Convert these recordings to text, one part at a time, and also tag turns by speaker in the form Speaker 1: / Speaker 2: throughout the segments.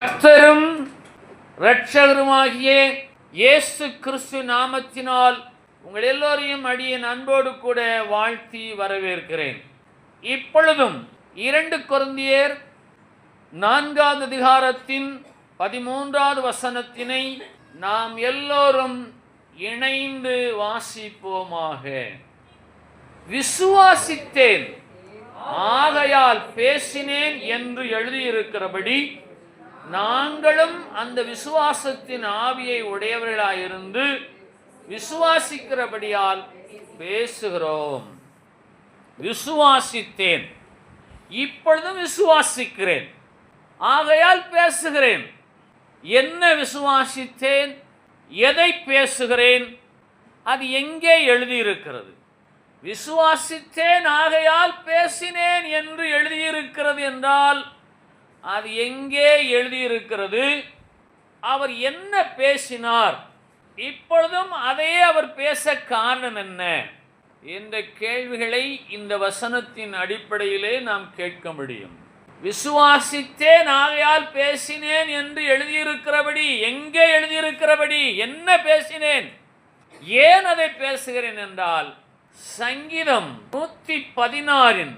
Speaker 1: கர்த்தரும் இரட்சகருமாகிய இயேசு கிறிஸ்து நாமத்தினால் உங்கள் எல்லோரையும் அடியேன் அன்போடு கூட வாழ்த்தி வரவேற்கிறேன். இப்பொழுதும் 2 கொரிந்தியர் 4வது அதிகாரத்தின் 13வது வசனத்தினை நாம் எல்லோரும் இணைந்து வாசிப்போமாக. விசுவாசித்தேன் ஆகையால் பேசினேன் என்று எழுதியிருக்கிறபடி நாங்களும் அந்த விசுவாசத்தின் ஆவியை உடையவர்களாயிருந்து விசுவாசிக்கிறபடியால் பேசுகிறோம். விசுவாசித்தேன், இப்பொழுதும் விசுவாசிக்கிறேன், ஆகையால் பேசுகிறேன். என்ன விசுவாசித்தேன், எதை பேசுகிறேன், அது எங்கே எழுதியிருக்கிறது? விசுவாசித்தேன் ஆகையால் பேசினேன் என்று எழுதியிருக்கிறது என்றால் அது எங்கே எழுதியிருக்கிறது? அவர் என்ன பேசினார்? இப்பொழுதும் அதையே அவர் பேச காரணம் என்ன என்ற கேள்விகளை இந்த வசனத்தின் அடிப்படையிலே நாம் கேட்க முடியும். விசுவாசித்தேன் ஆகையால் பேசினேன் என்று எழுதியிருக்கிறபடி எங்கே எழுதியிருக்கிறபடி என்ன பேசினேன், ஏன் அதை பேசுகிறேன் என்றால் சங்கீதம் 116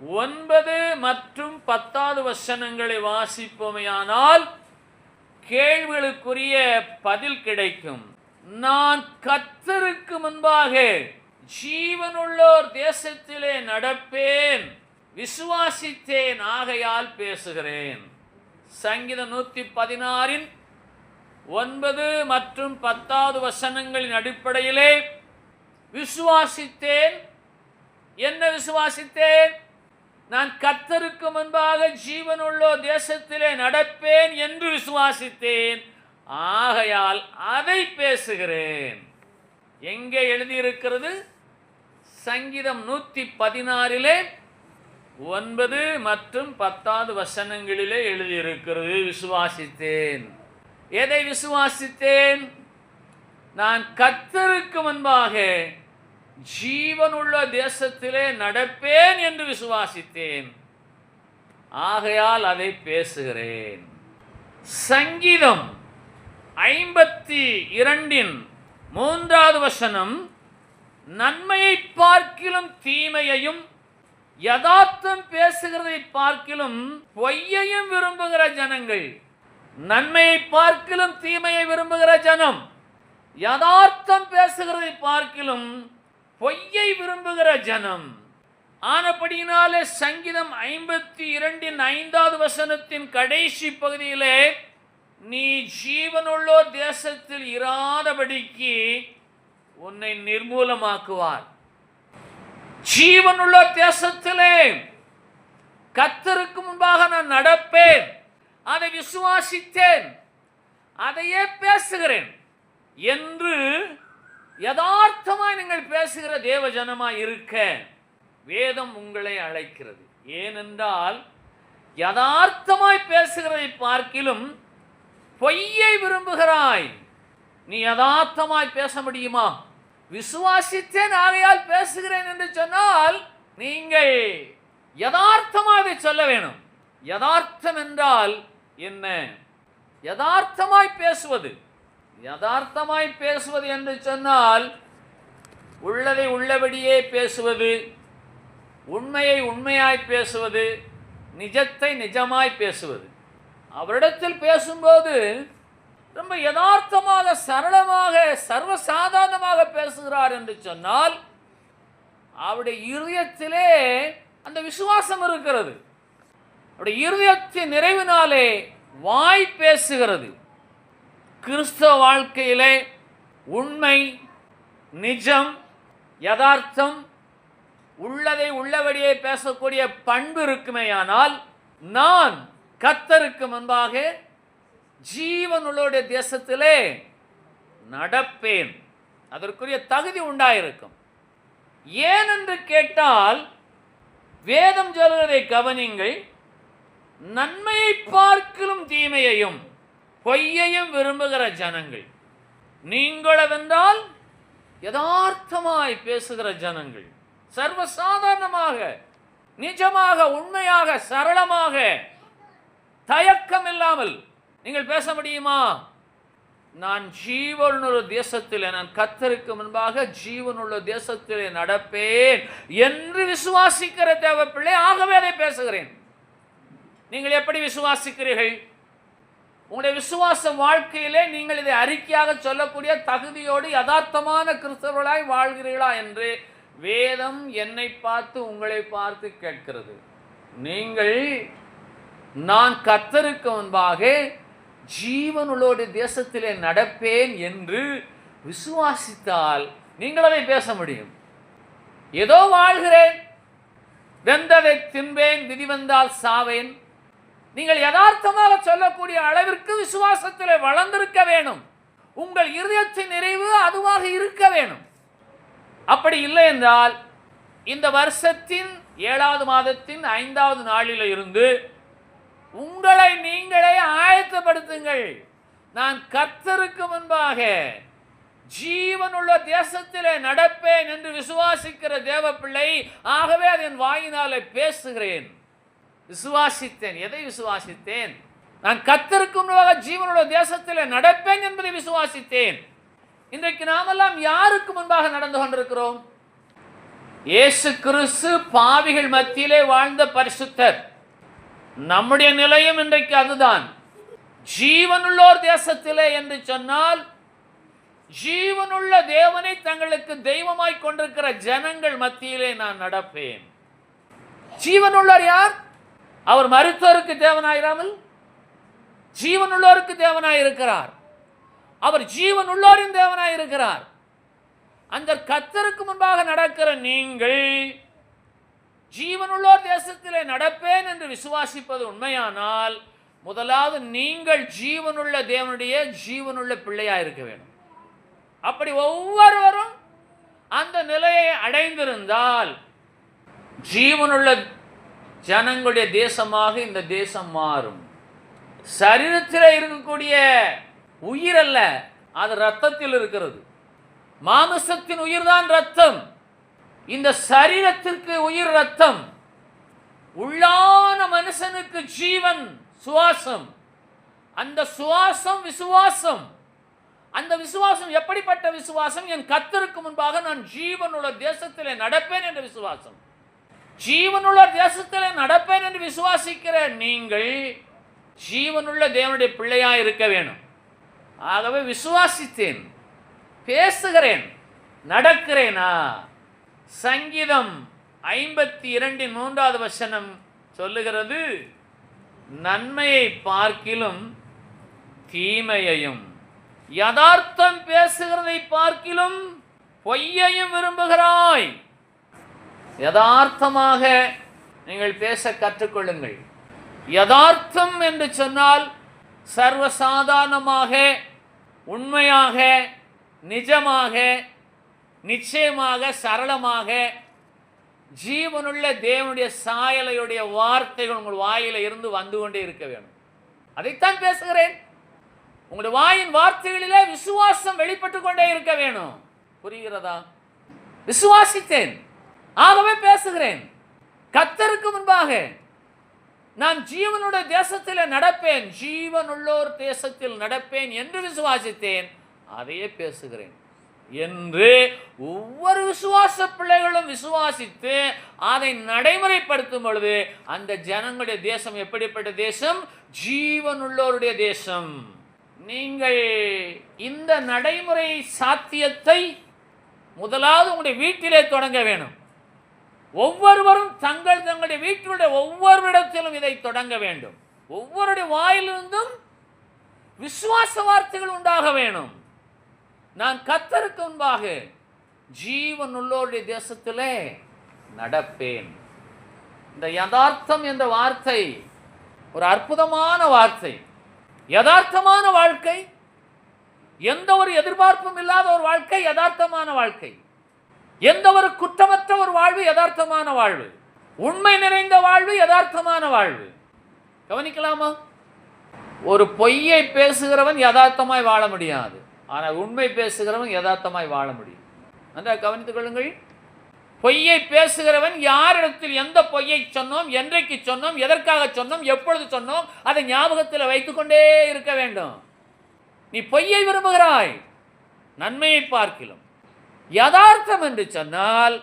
Speaker 1: 9 மற்றும் 10வது வசனங்களை வாசிப்போமையானால் கேள்விகளுக்குரிய பதில் கிடைக்கும். நான் கர்த்தருக்கு முன்பாக ஜீவனுள்ளோர் தேசத்திலே நடப்பேன், விசுவாசித்தேன் ஆகையால் பேசுகிறேன். சங்கீதம் 116 9 மற்றும் 10வது வசனங்களின் அடிப்படையிலே விசுவாசித்தேன். என்ன விசுவாசித்தேன்? நான் கர்த்தருக்கு முன்பாக ஜீவனுள்ளோர் தேசத்திலே நடப்பேன் என்று விசுவாசித்தேன், ஆகையால் அதை பேசுகிறேன். எங்கே எழுதியிருக்கிறது? சங்கீதம் 116 9 மற்றும் 10வது வசனங்களிலே எழுதியிருக்கிறது. விசுவாசித்தேன். எதை விசுவாசித்தேன்? நான் கர்த்தருக்கு முன்பாக ஜீவனுள்ள தேசத்திலே நடப்பேன் என்று விசுவாசித்தேன், ஆகையால் அதை பேசுகிறேன். சங்கீதம் 52 3வது வசனம், நன்மையை பார்க்கிலும் தீமையையும் யதார்த்தம் பேசுகிறதை பார்க்கிலும் பொய்யையும் விரும்புகிற ஜனங்கள். நன்மையை பார்க்கிலும் தீமையை விரும்புகிற ஜனம், யதார்த்தம் பேசுகிறதை பார்க்கிலும் பொய்யை விரும்புகிற ஜனம். ஆனபடியினாலே சங்கீதம் 52 5வது வசனத்தின் கடைசி பகுதியிலே நீ ஜீவனுள்ளோர் தேசத்தில் இராதபடிக்கு உன்னை நிர்மூலமாக்குவார். ஜீவனுள்ளோர் தேசத்திலே கர்த்தருக்கு முன்பாக நான் நடப்பேன், அதை விசுவாசித்தேன், அதையே பேசுகிறேன் என்று யதார்த்தமாய் நீங்கள் பேசுகிற தேவ ஜனமாய் இருக்க வேதம் உங்களை அழைக்கிறது. ஏனென்றால் யதார்த்தமாய் பேசுகிறதை பார்க்கிலும் பொய்யை விரும்புகிறாய். நீ யதார்த்தமாய் பேச முடியுமா? விசுவாசித்தேன் ஆகையால் பேசுகிறேன் என்று சொன்னால் நீங்கள் யதார்த்தமாக சொல்ல வேணும். யதார்த்தம் என்றால் என்ன? யதார்த்தமாய் பேசுவது. யதார்த்தமாய் பேசுவது என்று சொன்னால் உள்ளதை உள்ளபடியே பேசுவது, உண்மையை உண்மையாய் பேசுவது, நிஜத்தை நிஜமாய் பேசுவது. அவரிடத்தில் பேசும்போது ரொம்ப யதார்த்தமாக சரளமாக சர்வசாதாரணமாக பேசுகிறார் என்று சொன்னால் அவருடைய இருதயத்திலே அந்த விசுவாசம் இருக்கிறது. அவருடைய இருதயத்தின் நிறைவினாலே வாய் பேசுகிறது. கிறிஸ்தவ வாழ்க்கையிலே உண்மை, நிஜம், யதார்த்தம், உள்ளதை உள்ளபடியே பேசக்கூடிய பண்பு இருக்குமேயானால் நான் கர்த்தருக்கு முன்பாக ஜீவனுள்ளோருடைய தேசத்திலே நடப்பேன், அதற்குரிய தகுதி உண்டாயிருக்கும். ஏனென்று கேட்டால் வேதம் சொல்வதை கவனிங்கள். நன்மையை பார்க்கிலும் தீமையையும் பொய்யையும் விரும்புகிற ஜனங்கள். நீங்களவென்றால் யதார்த்தமாய் பேசுகிற ஜனங்கள், சர்வசாதாரணமாக, நிஜமாக, உண்மையாக, சரளமாக தயக்கம் இல்லாமல் நீங்கள் பேச முடியுமா? நான் ஜீவனுள்ள தேசத்திலே, நான் கர்த்தருக்கு முன்பாக ஜீவனுள்ள தேசத்திலே நடப்பேன் என்று விசுவாசிக்கிற தேவ பிள்ளை. ஆகவே அதை பேசுகிறேன். நீங்கள் எப்படி விசுவாசிக்கிறீர்கள்? உங்களுடைய விசுவாச வாழ்க்கையிலே நீங்கள் இதை அறிக்கையாக சொல்லக்கூடிய தகுதியோடு யதார்த்தமான கிறிஸ்தவர்களாய் வாழ்கிறீர்களா என்று வேதம் என்னை பார்த்து உங்களை பார்த்து கேட்கிறது. நீங்கள் நான் கர்த்தருக்கு முன்பாக ஜீவனுள்ளோருடைய தேசத்திலே நடப்பேன் என்று விசுவாசித்தால் நீங்கள் அதை பேச முடியும். ஏதோ வாழ்கிறேன், வெந்ததை தின்பேன், விதி வந்தால் சாவேன். நீங்கள் யதார்த்தமாக சொல்லக்கூடிய அளவிற்கு விசுவாசத்திலே வளர்ந்திருக்க வேணும். உங்கள் இருதயத்தின் நிறைவு அதுவாக இருக்க வேணும். அப்படி இல்லை என்றால் இந்த வருஷத்தின் 7வது மாதத்தின் 5வது நாளில் இருந்து உங்களை நீங்களே ஆயத்தப்படுத்துங்கள். நான் கர்த்தருக்கு முன்பாக ஜீவனுள்ள தேசத்திலே நடப்பேன் என்று விசுவாசிக்கிற தேவ பிள்ளை. ஆகவே அதன் வாயினாலே பேசுகிறேன். விசுவாசித்தேன். எதை விசுவாசித்தேன்? நான் கர்த்தருக்கு முன்பாக ஜீவனுள்ள தேசத்திலே நடப்பேன் என்பதை விசுவாசித்தேன். இன்றைக்கு நாமெல்லாம் யாருக்கு முன்பாக நடந்து கொண்டிருக்கிறோம்? இயேசு கிறிஸ்து பாவிகள் மத்தியிலே வாழ்ந்த பரிசுத்தர். நம்முடைய நிலையும் இன்றைக்கு அதுதான். ஜீவனுள்ளோர் தேசத்திலே என்று சொன்னால் ஜீவனுள்ள தேவனை தங்களுக்கு தெய்வமாய் கொண்டிருக்கிற ஜனங்கள் மத்தியிலே நான் நடப்பேன். ஜீவனுள்ளோர் யார்? அவர் மரித்தோருக்கு தேவனாயிராமல் ஜீவனுள்ளோருக்கு தேவனாயிருக்கிறார். அவர் ஜீவனுள்ளோரின் தேவனாயிருக்கிறார். அந்த கர்த்தருக்கு முன்பாக நடக்கிற நீங்கள் ஜீவனுள்ளோர் தேசத்திலே நடப்பேன் என்று விசுவாசிப்பது உண்மையானால் முதலாவது நீங்கள் ஜீவனுள்ள தேவனுடைய ஜீவனுள்ள பிள்ளையாக இருக்க வேண்டும். அப்படி ஒவ்வொருவரும் அந்த நிலையை அடைந்திருந்தால் ஜீவனுள்ள ஜனங்களுடைய தேசமாக இந்த தேசம் மாறும். சரீரத்தில் இருக்கக்கூடிய உயிர் அல்ல, அது ரத்தத்தில் இருக்கிறது. மாமிசத்தின் உயிர் தான் ரத்தம். இந்த சரீரத்திற்கு உயிர் ரத்தம். உள்ளான மனுஷனுக்கு ஜீவன் சுவாசம். அந்த சுவாசம் விசுவாசம். அந்த விசுவாசம் எப்படிப்பட்ட விசுவாசம்? என் கர்த்தருக்கு முன்பாக நான் ஜீவனுள்ள தேசத்திலே நடப்பேன் என்ற விசுவாசம். ஜீவனுள்ள தேசத்திலே நடப்பேன் என்று விசுவாசிக்கிற நீங்கள் ஜீவனுள்ள தேவனுடைய பிள்ளையாக இருக்க வேணும். ஆகவே விசுவாசித்தேன், பேசுகிறேன், நடக்கிறேனா? சங்கீதம் 52:3வது வசனம் சொல்லுகிறது, நன்மையை பார்க்கிலும் தீமையையும் யதார்த்தம் பேசுகிறதை பார்க்கிலும் பொய்யையும் விரும்புகிறாய். யதார்த்தமாக நீங்கள் பேச கற்றுக்கொள்ளுங்கள். யதார்த்தம் என்று சொன்னால் சர்வசாதாரணமாக, உண்மையாக, நிஜமாக, நிச்சயமாக, சரளமாக ஜீவனுள்ள தேவனுடைய சாயலையுடைய வார்த்தைகள் உங்கள் வாயில இருந்து வந்து கொண்டே இருக்க வேண்டும். அதைத்தான் பேசுகிறேன். உங்களுடைய வாயின் வார்த்தைகளிலே விசுவாசம் வெளிப்பட்டு கொண்டே இருக்க வேணும். புரிகிறதா? விசுவாசித்தேன், ஆகவே பேசுகிறேன். கர்த்தருக்கு முன்பாக நான் ஜீவனுடைய தேசத்தில் நடப்பேன், ஜீவனுள்ளோர் தேசத்தில் நடப்பேன் என்று விசுவாசித்தேன், அதையே பேசுகிறேன் என்று ஒவ்வொரு விசுவாச பிள்ளைகளும் விசுவாசித்து அதை நடைமுறைப்படுத்தும் பொழுது அந்த ஜனங்களுடைய தேசம் எப்படிப்பட்ட தேசம்? ஜீவனுள்ளோருடைய தேசம். நீங்கள் இந்த நடைமுறை சாத்தியத்தை முதலாவது உங்களுடைய வீட்டிலே தொடங்க வேணும். ஒவ்வொருவரும் தங்களுடைய வீட்டிலுடைய ஒவ்வொரு இடத்திலும் இதை தொடங்க வேண்டும். ஒவ்வொருடைய வாயிலிருந்தும் விசுவாச வார்த்தைகள் உண்டாக வேணும். நான் கர்த்தருக்கு முன்பாக ஜீவனுள்ளோருடைய தேசத்திலே நடப்பேன். இந்த யதார்த்தம் என்ற வார்த்தை ஒரு அற்புதமான வார்த்தை. யதார்த்தமான வாழ்க்கை, எந்த ஒரு எதிர்பார்ப்பும் இல்லாத ஒரு வாழ்க்கை யதார்த்தமான வாழ்க்கை. எந்த ஒரு குற்றமற்ற ஒரு வாழ்வு யதார்த்தமான வாழ்வு. உண்மை நிறைந்த வாழ்வு யதார்த்தமான வாழ்வு. கவனிக்கலாமா? ஒரு பொய்யை பேசுகிறவன் யதார்த்தமாய் வாழ முடியாது, ஆனால் உண்மை பேசுகிறவன் யதார்த்தமாய் வாழ முடியும். நன்றாக கவனித்துக் கொள்ளுங்கள். பொய்யை பேசுகிறவன் யாரிடத்தில் எந்த பொய்யை சொன்னோம், என்றைக்கு சொன்னோம், எதற்காக சொன்னோம், எப்பொழுது சொன்னோம், அதை ஞாபகத்தில் வைத்துக்கொண்டே இருக்க வேண்டும். நீ பொய்யை விரும்புகிறாய், நன்மையை பார்க்கிலும். யதார்த்தம் என்று சொன்னால்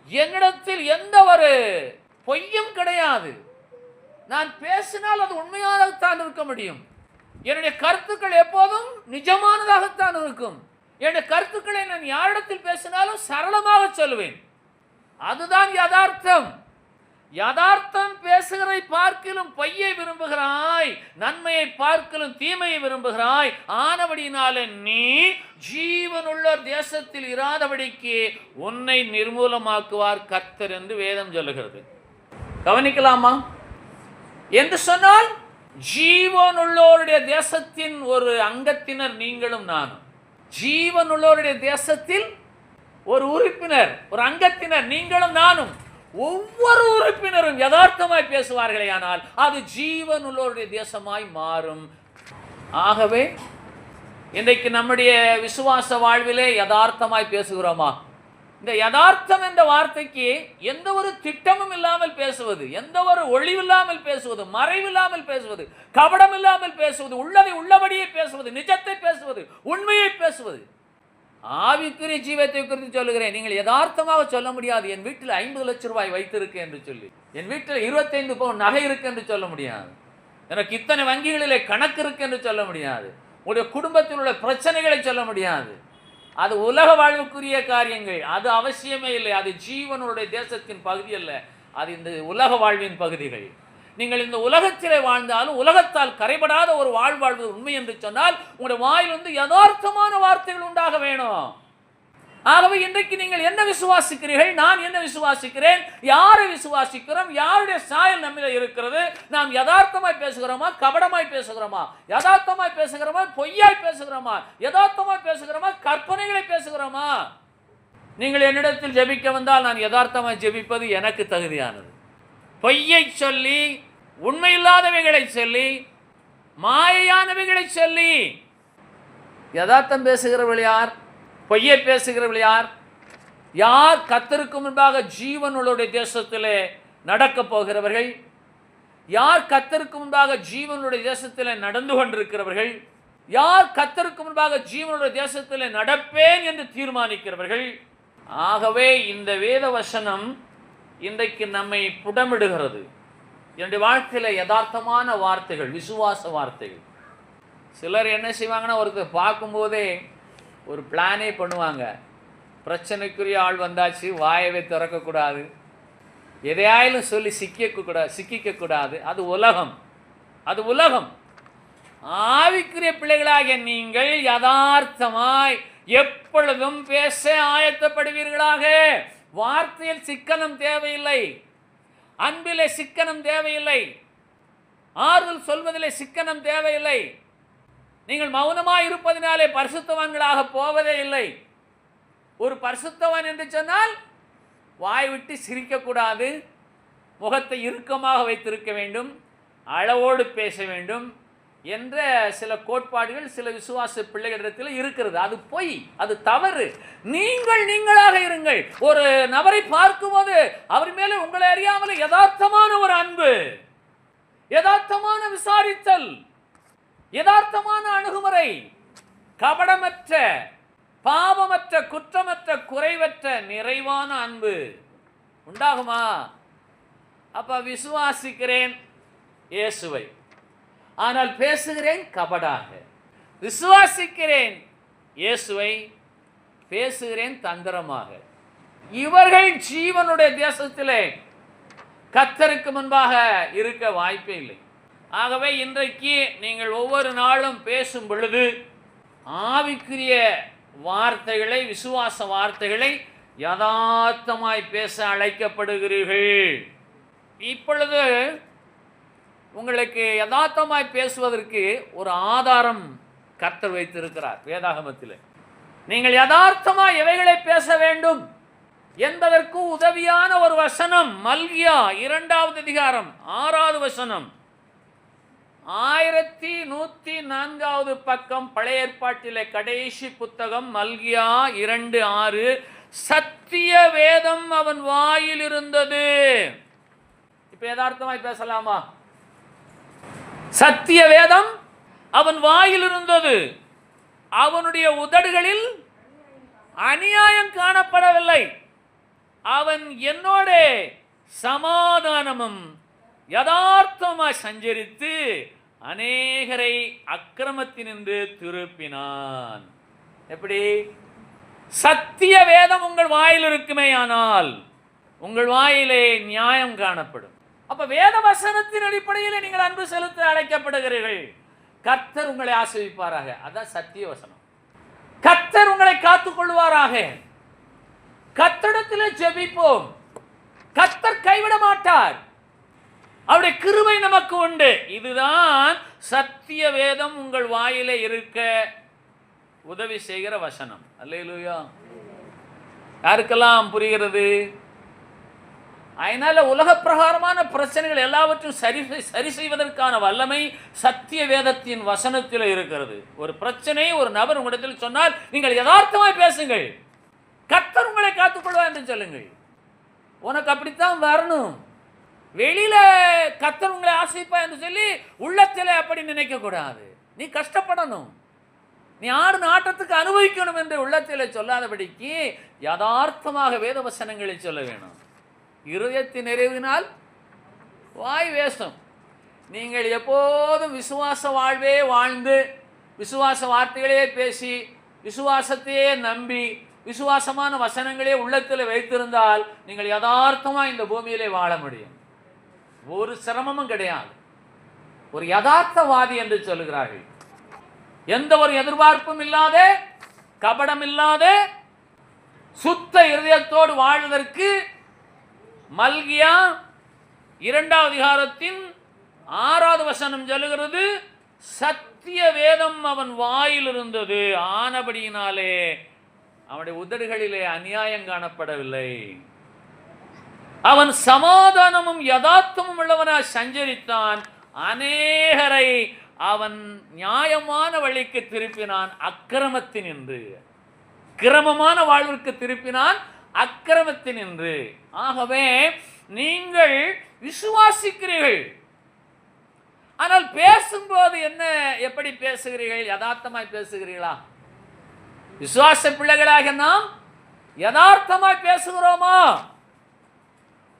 Speaker 1: என்னிடத்தில் எந்த ஒரு பொய்யும் கிடையாது. நான் பேசினால் அது உண்மையானதான் இருக்க முடியும். என்னுடைய கருத்துக்கள் எப்போதும் நிஜமானதாகத்தான் இருக்கும். என்னுடைய கருத்துக்களை நான் யாரிடத்தில் பேசினாலும் சரளமாக சொல்லுவேன். அதுதான் யதார்த்தம். யதார்த்தம் பேசுகிறதை பார்க்கிலும் பொய்யை விரும்புகிறாய், நன்மையை பார்க்கிலும் தீமையை விரும்புகிறாய். ஆனபடினாலே நீ ஜீவனுள்ள தேசத்தில் இராதபடிக்கு உன்னை நிர்மூலமாக்குவார் கர்த்தர் என்று வேதம் சொல்லுகிறது. கவனிக்கலாமா? என்று சொன்னால் ஜீவனுள்ளோருடைய தேசத்தின் ஒரு அங்கத்தினர் நீங்களும் நானும். ஜீவனுள்ளோருடைய தேசத்தில் ஒரு உறுப்பினர், ஒரு அங்கத்தினர் நீங்களும் நானும். ஒவ்வொரு உறுப்பினரும் யதார்த்தமாய் பேசுவார்களே ஆனால் அது ஜீவனுள்ளோருடைய தேசமாய் மாறும். ஆகவே இன்றைக்கு நம்முடைய விசுவாச வாழ்விலே யதார்த்தமாய் பேசுகிறோமா? இந்த யதார்த்தம் என்ற வார்த்தைக்கு எந்த ஒரு திட்டமும் இல்லாமல் பேசுவது, எந்த ஒரு ஒளிவில்லாமல் பேசுவது, மறைவில்லாமல் பேசுவது, கபடம் இல்லாமல் பேசுவது, உள்ளதை உள்ளபடியே பேசுவது, நிஜத்தை பேசுவது, உண்மையை பேசுவது. ஆவிக்குரிய ஜீவத்தை குறித்து சொல்லுகிறேன். நீங்கள் யதார்த்தமாக சொல்ல முடியாது, என் வீட்டில் 50 லட்சம் ரூபாய் வைத்திருக்கு என்று சொல்லி, என் வீட்டில் 25 பவுன் நகை இருக்கு என்று சொல்ல முடியாது, எனக்கு இத்தனை வங்கிகளிலே கணக்கு இருக்கு என்று சொல்ல முடியாது, உங்களுடைய குடும்பத்தில் உள்ள பிரச்சனைகளை சொல்ல முடியாது. அது உலக வாழ்வுக்குரிய காரியங்கள், அது அவசியமே இல்லை. அது ஜீவனுடைய தேசத்தின் பகுதி அல்ல, அது இந்த உலக வாழ்வின் பகுதிகள். நீங்கள் இந்த உலகத்திலே வாழ்ந்தாலும் உலகத்தால் கரைபடாத ஒரு வாழ்வது உண்மை என்று சொன்னால் உங்களுடைய வாயிலிருந்து யதார்த்தமான வார்த்தைகள் உண்டாக வேணும். ஆகவே இன்றைக்கு நீங்கள் என்ன விசுவாசிக்கிறீர்கள், நான் என்ன விசுவாசிக்கிறேன், யாரை விசுவாசிக்கிறோம், யாருடைய சாயல் நம்மில இருக்கிறது, நாம் யதார்த்தமாய் பேசுகிறோமா, கபடமாய் பேசுகிறோமா, யதார்த்தமாய் பேசுகிறோமா, பொய்யாய் பேசுகிறோமா, யதார்த்தமாய் பேசுகிறோமா, கற்பனைகளை பேசுகிறோமா? நீங்கள் என்னிடத்தில் ஜெபிக்க வந்தால் நான் யதார்த்தமாய் ஜெபிப்பது எனக்கு தகுதியானது. பொய்யை சொல்லி, உண்மையில்லாதவைகளை சொல்லி, மாயையானவைகளை சொல்லி யதார்த்தம் பேசுகிறவர்கள் யார், பொய்யை பேசுகிறவர்கள் யார்? யார் கர்த்தருக்கு முன்பாக ஜீவனுடைய தேசத்திலே நடக்கப் போகிறவர்கள்? யார் கர்த்தருக்கு முன்பாக ஜீவனுடைய தேசத்திலே நடந்து கொண்டிருக்கிறவர்கள்? யார் கர்த்தருக்கு முன்பாக ஜீவனுடைய தேசத்திலே நடப்பேன் என்று தீர்மானிக்கிறவர்கள்? ஆகவே இந்த வேத வசனம் இன்றைக்கு நம்மை புடமிடுகிறது. என்னுடைய வாழ்க்கையில் யதார்த்தமான வார்த்தைகள், விசுவாச வார்த்தைகள். சிலர் என்ன செய்வாங்கன்னா, ஒருத்தர் பார்க்கும்போதே ஒரு பிளானே பண்ணுவாங்க. பிரச்சனைக்குரிய ஆள் வந்தாச்சு, வாயவே திறக்கக்கூடாது, எதையாயிலும் சொல்லி சிக்கிக்கக்கூடாது. அது உலகம், அது உலகம். ஆவிக்குரிய பிள்ளைகளாகிய நீங்கள் யதார்த்தமாய் எப்பொழுதும் பேச ஆயத்தப்படுவீர்களாக. வார்த்தையில் சிக்கனம் தேவையில்லை, அன்பிலே சிக்கனம் தேவையில்லை, ஆறுதல் சொல்வதிலே சிக்கனம் தேவையில்லை. நீங்கள் மௌனமாக இருப்பதினாலே பரிசுத்தவான்களாக போவதே இல்லை. ஒரு பரிசுத்தவான் என்று சொன்னால் வாய் விட்டு சிரிக்கக்கூடாது, முகத்தை இறுக்கமாக வைத்திருக்க வேண்டும், அளவோடு பேச வேண்டும் என்ற சில கோட்பாடுகள் சில விசுவாச பிள்ளைகளிடத்தில் இருக்கிறது. அது பொய், அது தவறு. நீங்கள் நீங்களாக இருங்கள். ஒரு நபரை பார்க்கும்போது அவர் மேலே உங்களை அறியாமல் யதார்த்தமான ஒரு அன்பு, யதார்த்தமான விசாரித்தல், யதார்த்தமான அணுகுமுறை, கபடமற்ற, பாவமற்ற, குற்றமற்ற, குறைவற்ற நிறைவான அன்பு உண்டாகுமா? அப்ப விசுவாசிக்கிறேன் இயேசுவை, ஆனால் பேசுகிறேன் கபடாக. விசுவாசிக்கிறேன் இயேசுவை, பேசுகிறேன் தந்திரமாக. இவர்கள் ஜீவனுடைய தேசத்திலே கர்த்தருக்கு முன்பாக இருக்க வாய்ப்பே இல்லை. ஆகவே இன்றைக்கு நீங்கள் ஒவ்வொரு நாளும் பேசும் பொழுது ஆவிக்குரிய வார்த்தைகளை, விசுவாச வார்த்தைகளை யதார்த்தமாய் பேச அழைக்கப்படுகிறீர்கள். இப்பொழுது உங்களுக்கு யதார்த்தமாய் பேசுவதற்கு ஒரு ஆதாரம் கர்த்தர் வைத்திருக்கிறார் வேதாகமத்தில். நீங்கள் யதார்த்தமாய் எவைகளை பேச வேண்டும் என்பதற்கு உதவியான ஒரு வசனம் மல்கியா 2வது அதிகாரம் 6வது வசனம். 1104வது பக்கம், பழைய ஏற்பாட்டிலே கடைசி புத்தகம் மல்கியா 2:6. சத்திய வேதம் அவன் வாயில் இருந்தது. இப்ப யதார்த்தமாய் பேசலாமா? சத்திய வேதம் அவன் வாயில் இருந்தது, அவனுடைய உதடுகளில் அநியாயம் காணப்படவில்லை. அவன் என்னோட சமாதானமும் யதார்த்தமாய் சஞ்சரித்து அநேகரை அக்கிரமத்தினின்று திருப்பினான். எப்படி? சத்திய வேதம் உங்கள் வாயில் இருக்குமே ஆனால் உங்கள் வாயிலே நியாயம் காணப்படும். அப்ப வேத வசனத்தின் அடிப்படையில் நீங்கள் அன்பு செலுத்த அழைக்கப்படுகிறீர்கள். கர்த்தர் உங்களை ஆசீர்வதிப்பாராக. அதான் சத்திய வசனம். கர்த்தர் உங்களை காத்துக் கொள்வாராக. கர்த்தரிடத்திலே ஜெபிப்போம். கர்த்தர் கைவிட மாட்டார். அவருடைய கிருபை நமக்கு உண்டு. இதுதான் சத்திய வேதம் உங்கள் வாயிலே இருக்க உதவி செய்கிற வசனம். அல்லேலூயா. யாருக்கெல்லாம் புரிகிறது? அதனால உலக பிரகாரமான பிரச்சனைகள் எல்லாவற்றையும் சரி செய்வதற்கான வல்லமை சத்திய வேதத்தின் வசனத்தில் இருக்கிறது. ஒரு பிரச்சனை ஒரு நபர் உங்களிடத்தில் சொன்னால் நீங்கள் யதார்த்தமாய் பேசுங்கள். கர்த்தர் உங்களை காத்துக்கொள்வார் என்று சொல்லுங்கள். உனக்கு அப்படித்தான் வரணும். வெளியில கர்த்தர் உங்களை ஆசைப்பா என்று சொல்லி உள்ளத்தில் அப்படி நினைக்க கூடாது. நீ கஷ்டப்படணும், நீ ஆடு ஆட்டத்துக்கு அனுபவிக்கணும் என்று உள்ளத்தில் சொல்லாதபடிக்கு யதார்த்தமாக வேத வசனங்களை சொல்ல வேணும். இருதயத்தின் நிறைவினால் வாய் வேஷம். நீங்கள் எப்போதும் விசுவாச வாழ்வே வாழ்ந்து விசுவாச வார்த்தைகளே பேசி விசுவாசத்தையே நம்பி விசுவாசமான வசனங்களே உள்ளத்தில் வைத்திருந்தால் நீங்கள் யதார்த்தமாக இந்த பூமியிலே வாழ முடியும். ஒரு சிரமமும் கிடையாது. ஒரு யதார்த்தவாதி என்று சொல்லுகிறார்கள். எந்த ஒரு எதிர்பார்ப்பும் இல்லாத, கபடம் இல்லாத, சுத்த இருதயத்தோடு வாழ்வதற்கு மல்கியா 2வது அதிகாரத்தின் 6வது வசனம் சொல்லுகிறது, சத்திய வேதம் அவன் வாயில் இருந்தது, ஆனபடியினாலே அவனுடைய உதடுகளிலே அநியாயம் காணப்படவில்லை. அவன் சமாதானமும் யதார்த்தமும் உள்ளவனாய் சஞ்சரித்தான், அநேகரை அவன் நியாயமான வழிக்கு திருப்பினான் அக்கிரமத்தினின்று. கிரமமான வாழ்விற்கு திருப்பினான் அக்கிரமத்தினின்று. ஆகவே நீங்கள் விசுவாசிக்கிறீர்கள், ஆனால் பேசும்போது என்ன, எப்படி பேசுகிறீர்கள்? யதார்த்தமாய் பேசுகிறீர்களா? விசுவாச பிள்ளைகளாக நாம் யதார்த்தமாய் பேசுகிறோமா?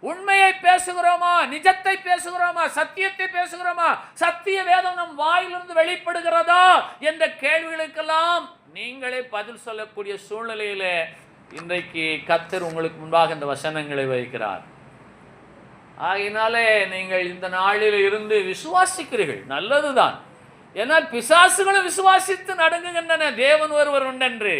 Speaker 1: உண்மையை பேசுகிறோமா? நிஜத்தை பேசுகிறோமா? சத்தியத்தை பேசுகிறோமா? சத்திய வேதம் நம் வாயிலிருந்து வெளிப்படுகிறதா என்ற கேள்விகளுக்கெல்லாம் நீங்களே பதில் சொல்லக்கூடிய சூழ்நிலையில இன்றைக்கு கர்த்தர் உங்களுக்கு முன்பாக இந்த வசனங்களை வைக்கிறார். ஆகினாலே நீங்கள் இந்த நாளில் இருந்து விசுவாசிக்கிறீர்கள், நல்லதுதான். ஏன்னால் பிசாசுகளும் விசுவாசித்து நடுங்குகின்றன, தேவன் ஒருவர் உண்டென்று.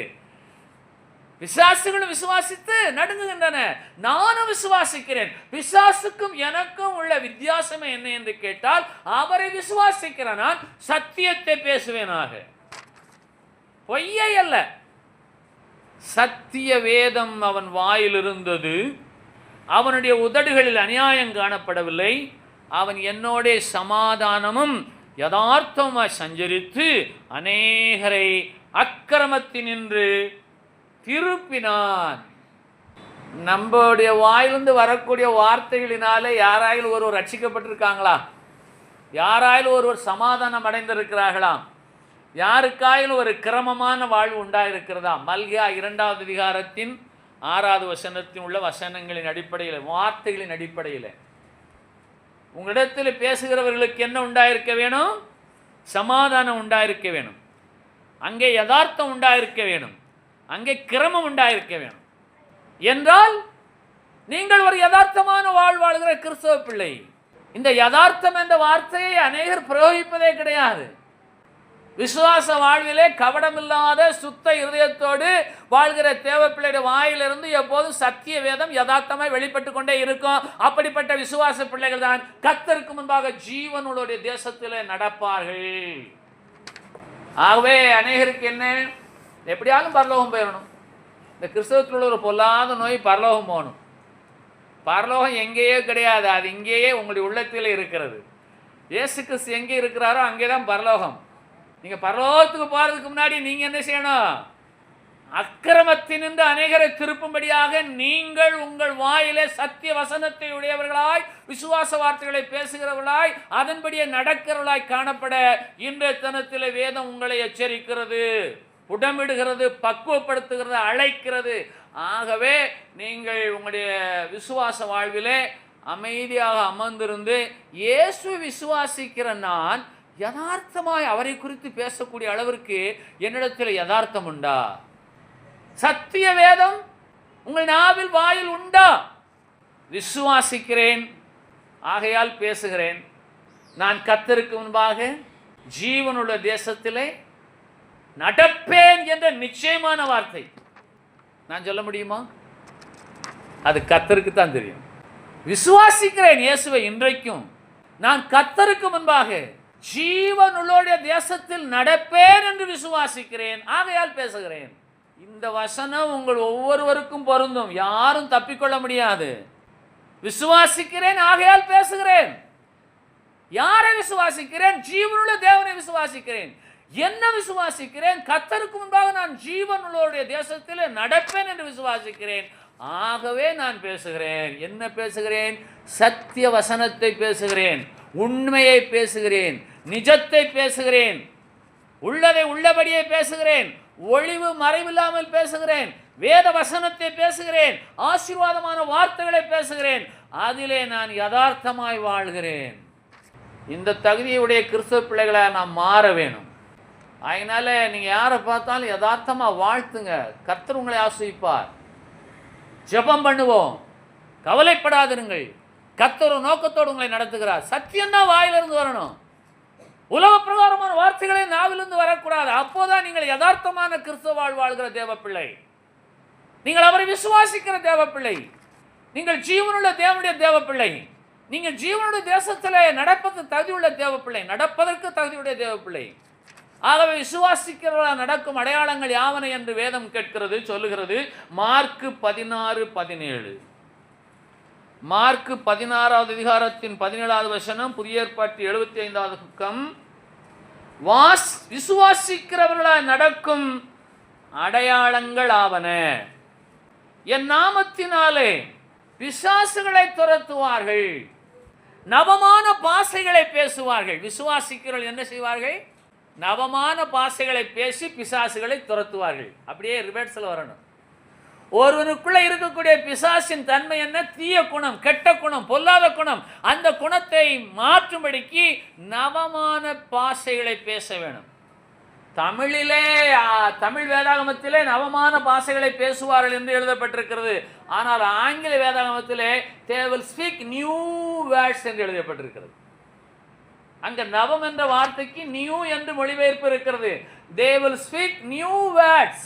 Speaker 1: பிசாசுகளும் விசுவாசித்து நடுங்குகின்றன, நானும் விசுவாசிக்கிறேன். பிசாசுக்கும் எனக்கும் உள்ள வித்தியாசமே என்ன என்று கேட்டால், அவரை விசுவாசிக்கிறேன், நான் சத்தியத்தை பேசுவேனாக, பொய்யை அல்ல. சத்திய வேதம் அவன் வாயில் இருந்தது, அவனுடைய உதடுகளில் அநியாயம் காணப்படவில்லை. அவன் என்னோட சமாதானமும் யதார்த்தமாய் சஞ்சரித்து அநேகரை அக்கிரமத்தினின்று திருப்பினான். நம்முடைய வாயிலிருந்து வரக்கூடிய வார்த்தைகளினாலே யாராயிலும் ஒருவர் ரட்சிக்கப்பட்டிருக்காங்களா? யாராயிலும் ஒருவர் சமாதானம் அடைந்திருக்கிறார்களா? யாருக்காயிலும் ஒரு கிரமமான வாழ்வு உண்டாயிருக்கிறதா? மல்கியா 2வது அதிகாரத்தின் 6வது வசனத்தில் உள்ள வசனங்களின் அடிப்படையில், வார்த்தைகளின் அடிப்படையில் உங்களிடத்தில் பேசுகிறவர்களுக்கு என்ன உண்டாயிருக்க வேணும்? சமாதானம் உண்டாயிருக்க வேணும். அங்கே யதார்த்தம் உண்டாயிருக்க வேணும். அங்கே கிரமம் உண்டாயிருக்க வேணும். என்றால் நீங்கள் ஒரு யதார்த்தமான வாழ்கிற கிறிஸ்தவ பிள்ளை. இந்த யதார்த்தம் என்ற வார்த்தையை அநேகர் பிரயோகிப்பதே கிடையாது. விசுவாச வாழ்விலே கபடமில்லாத சுத்த இருதயத்தோடு வாழ்கிற தேவ பிள்ளையுடைய வாயிலிருந்து எப்போதும் சத்திய வேதம் யதார்த்தமாய் வெளிப்பட்டு கொண்டே இருக்கும். அப்படிப்பட்ட விசுவாச பிள்ளைகள் தான் கர்த்தருக்கு முன்பாக ஜீவனுடைய தேசத்திலே நடப்பார்கள். ஆகவே அநேகருக்கு என்ன, எப்படியாலும் பரலோகம் போயிடணும். இந்த கிறிஸ்தவத்தில் உள்ள ஒரு பொல்லாத நோய் பரலோகம் போகணும். பரலோகம் எங்கேயோ கிடையாது, அது இங்கேயே உங்களுடைய உள்ளத்தில் இருக்கிறது. இயேசு கிறிஸ்து எங்கே இருக்கிறாரோ அங்கே தான் பரலோகம். நீங்கள் பரலோகத்துக்கு போகிறதுக்கு முன்னாடி நீங்கள் என்ன செய்யணும்? அக்கிரமத்தினின்று அநேகரை திருப்பும்படியாக நீங்கள் உங்கள் வாயிலே சத்திய வசனத்தை உடையவர்களாய், விசுவாச வார்த்தைகளை பேசுகிறவர்களாய், அதன்படியே நடக்கிறவர்களாய் காணப்பட இன்றைய தினத்திலே வேதம் உங்களை எச்சரிக்கிறது, புடமிடுகிறது, பக்குவப்படுத்துகிறது, அழைக்கிறது. ஆகவே நீங்கள் உங்களுடைய விசுவாச வாழ்விலே அமைதியாக அமர்ந்திருந்து, இயேசு விசுவாசிக்கிற நான் யதார்த்தமாய் அவரை குறித்து பேசக்கூடிய அளவிற்கு என்னிடத்தில் யதார்த்தம் உண்டா? சத்திய வேதம் உங்கள் நாவில் வாயில் உண்டா? விசுவாசிக்கிறேன், ஆகையால் பேசுகிறேன். நான் கர்த்தருக்கு முன்பாக ஜீவனுள்ள தேசத்திலே நடப்பேன் என்ற நிச்சயமான வார்த்தை நான் சொல்ல முடியுமா? அது கர்த்தருக்கு தான் தெரியும். விசுவாசிக்கிறேன் இயேசுவை இன்றைக்கும். நான் கர்த்தருக்கு முன்பாக ஜீவனுள்ள தேசத்தில் நடப்பேன் என்று விசுவாசிக்கிறேன், ஆகையால் பேசுகிறேன். இந்த வசனம் உங்கள் ஒவ்வொருவருக்கும் பொருந்தும், யாரும் தப்பிக்கொள்ள முடியாது. விசுவாசிக்கிறேன், ஆகையால் பேசுகிறேன். யாரை விசுவாசிக்கிறேன்? ஜீவனுள்ள தேவனை விசுவாசிக்கிறேன். என்ன விசுவாசிக்கிறேன்? கர்த்தருக்கு முன்பாக நான் ஜீவனுள்ள தேசத்தில் நடப்பேன் என்று விசுவாசிக்கிறேன், ஆகவே நான் பேசுகிறேன். என்ன பேசுகிறேன்? சத்திய வசனத்தை பேசுகிறேன், உண்மையை பேசுகிறேன், நிஜத்தை பேசுகிறேன், உள்ளதை உள்ளபடியே பேசுகிறேன், ஒளிவு மறைவில்லாமல் பேசுகிறேன், வேத வசனத்தை பேசுகிறேன், ஆசீர்வாதமான வார்த்தைகளை பேசுகிறேன், அதிலே நான் யதார்த்தமாய் வாழ்கிறேன். இந்த தகுதியுடைய கிறிஸ்தவ பிள்ளைகளை நாம் மாற வேணும். அதனால நீங்கள் யாரை பார்த்தாலும் யதார்த்தமாக வாழ்த்துங்க, கர்த்தர் உங்களை ஆசீர்வதிப்பார். ஜெபம் பண்ணுவோம், கவலைப்படாதிருங்கள், கர்த்தர் ஒரு நோக்கத்தோடு உங்களை நடத்துகிறார். சத்தியம்தான் வாயிலிருந்து வரணும், உலக பிரகாரமான வார்த்தைகளே நாவிலிருந்து வரக்கூடாது. அப்போதான் நீங்கள் யதார்த்தமான கிறிஸ்தவ வாழ்கிற தேவ பிள்ளை, நீங்கள் அவரை விசுவாசிக்கிற தேவ பிள்ளை, நீங்கள் ஜீவனுள்ள தேவனுடைய தேவ பிள்ளை, நீங்கள் ஜீவனுடைய தேசத்தில் நடப்பது தகுதியுள்ள தேவ பிள்ளை, நடப்பதற்கு தகுதியுடைய தேவ பிள்ளை. ஆகவே விசுவாசிக்கிறவர்களால் நடக்கும் அடையாளங்கள் யாவன என்று வேதம் கேட்கிறது, சொல்லுகிறது. மார்க்கு 16:17, மார்க்கு 16வது அதிகாரத்தின் 17வது வசனம், புதிய ஏற்பாட்டு 75வது பக்கம். விசுவாசிக்கிறவர்களால் நடக்கும் அடையாளங்கள் ஆவன, என் நாமத்தினாலே பிசாசுகளை துரத்துவார்கள், நவமான பாஷைகளை பேசுவார்கள். விசுவாசிக்கிறவர்கள் என்ன செய்வார்கள்? நவமான பாஷைகளை பேசி பிசாசுகளை துரத்துவார்கள். அப்படியே ரிவர்ஸில் வரணும். ஒருவனுக்குள்ள இருக்கக்கூடிய பிசாசின் தன்மை என்ன? தீய குணம், கெட்ட குணம், பொல்லாத குணம். அந்த குணத்தை மாற்றும்படிக்கு நவமான பாஷைகளை பேச வேணும். தமிழிலே, தமிழ் வேதாகமத்திலே நவமான பாஷைகளை பேசுவார்கள் என்று எழுதப்பட்டிருக்கிறது. ஆனால் ஆங்கில வேதாகமத்திலே they will speak new words என்று எழுதப்பட்டிருக்கிறது. அங்க நவம் என்ற வார்த்தைக்கு நியூ என்று மொழிபெயர்ப்பு இருக்கிறது. they will speak new words,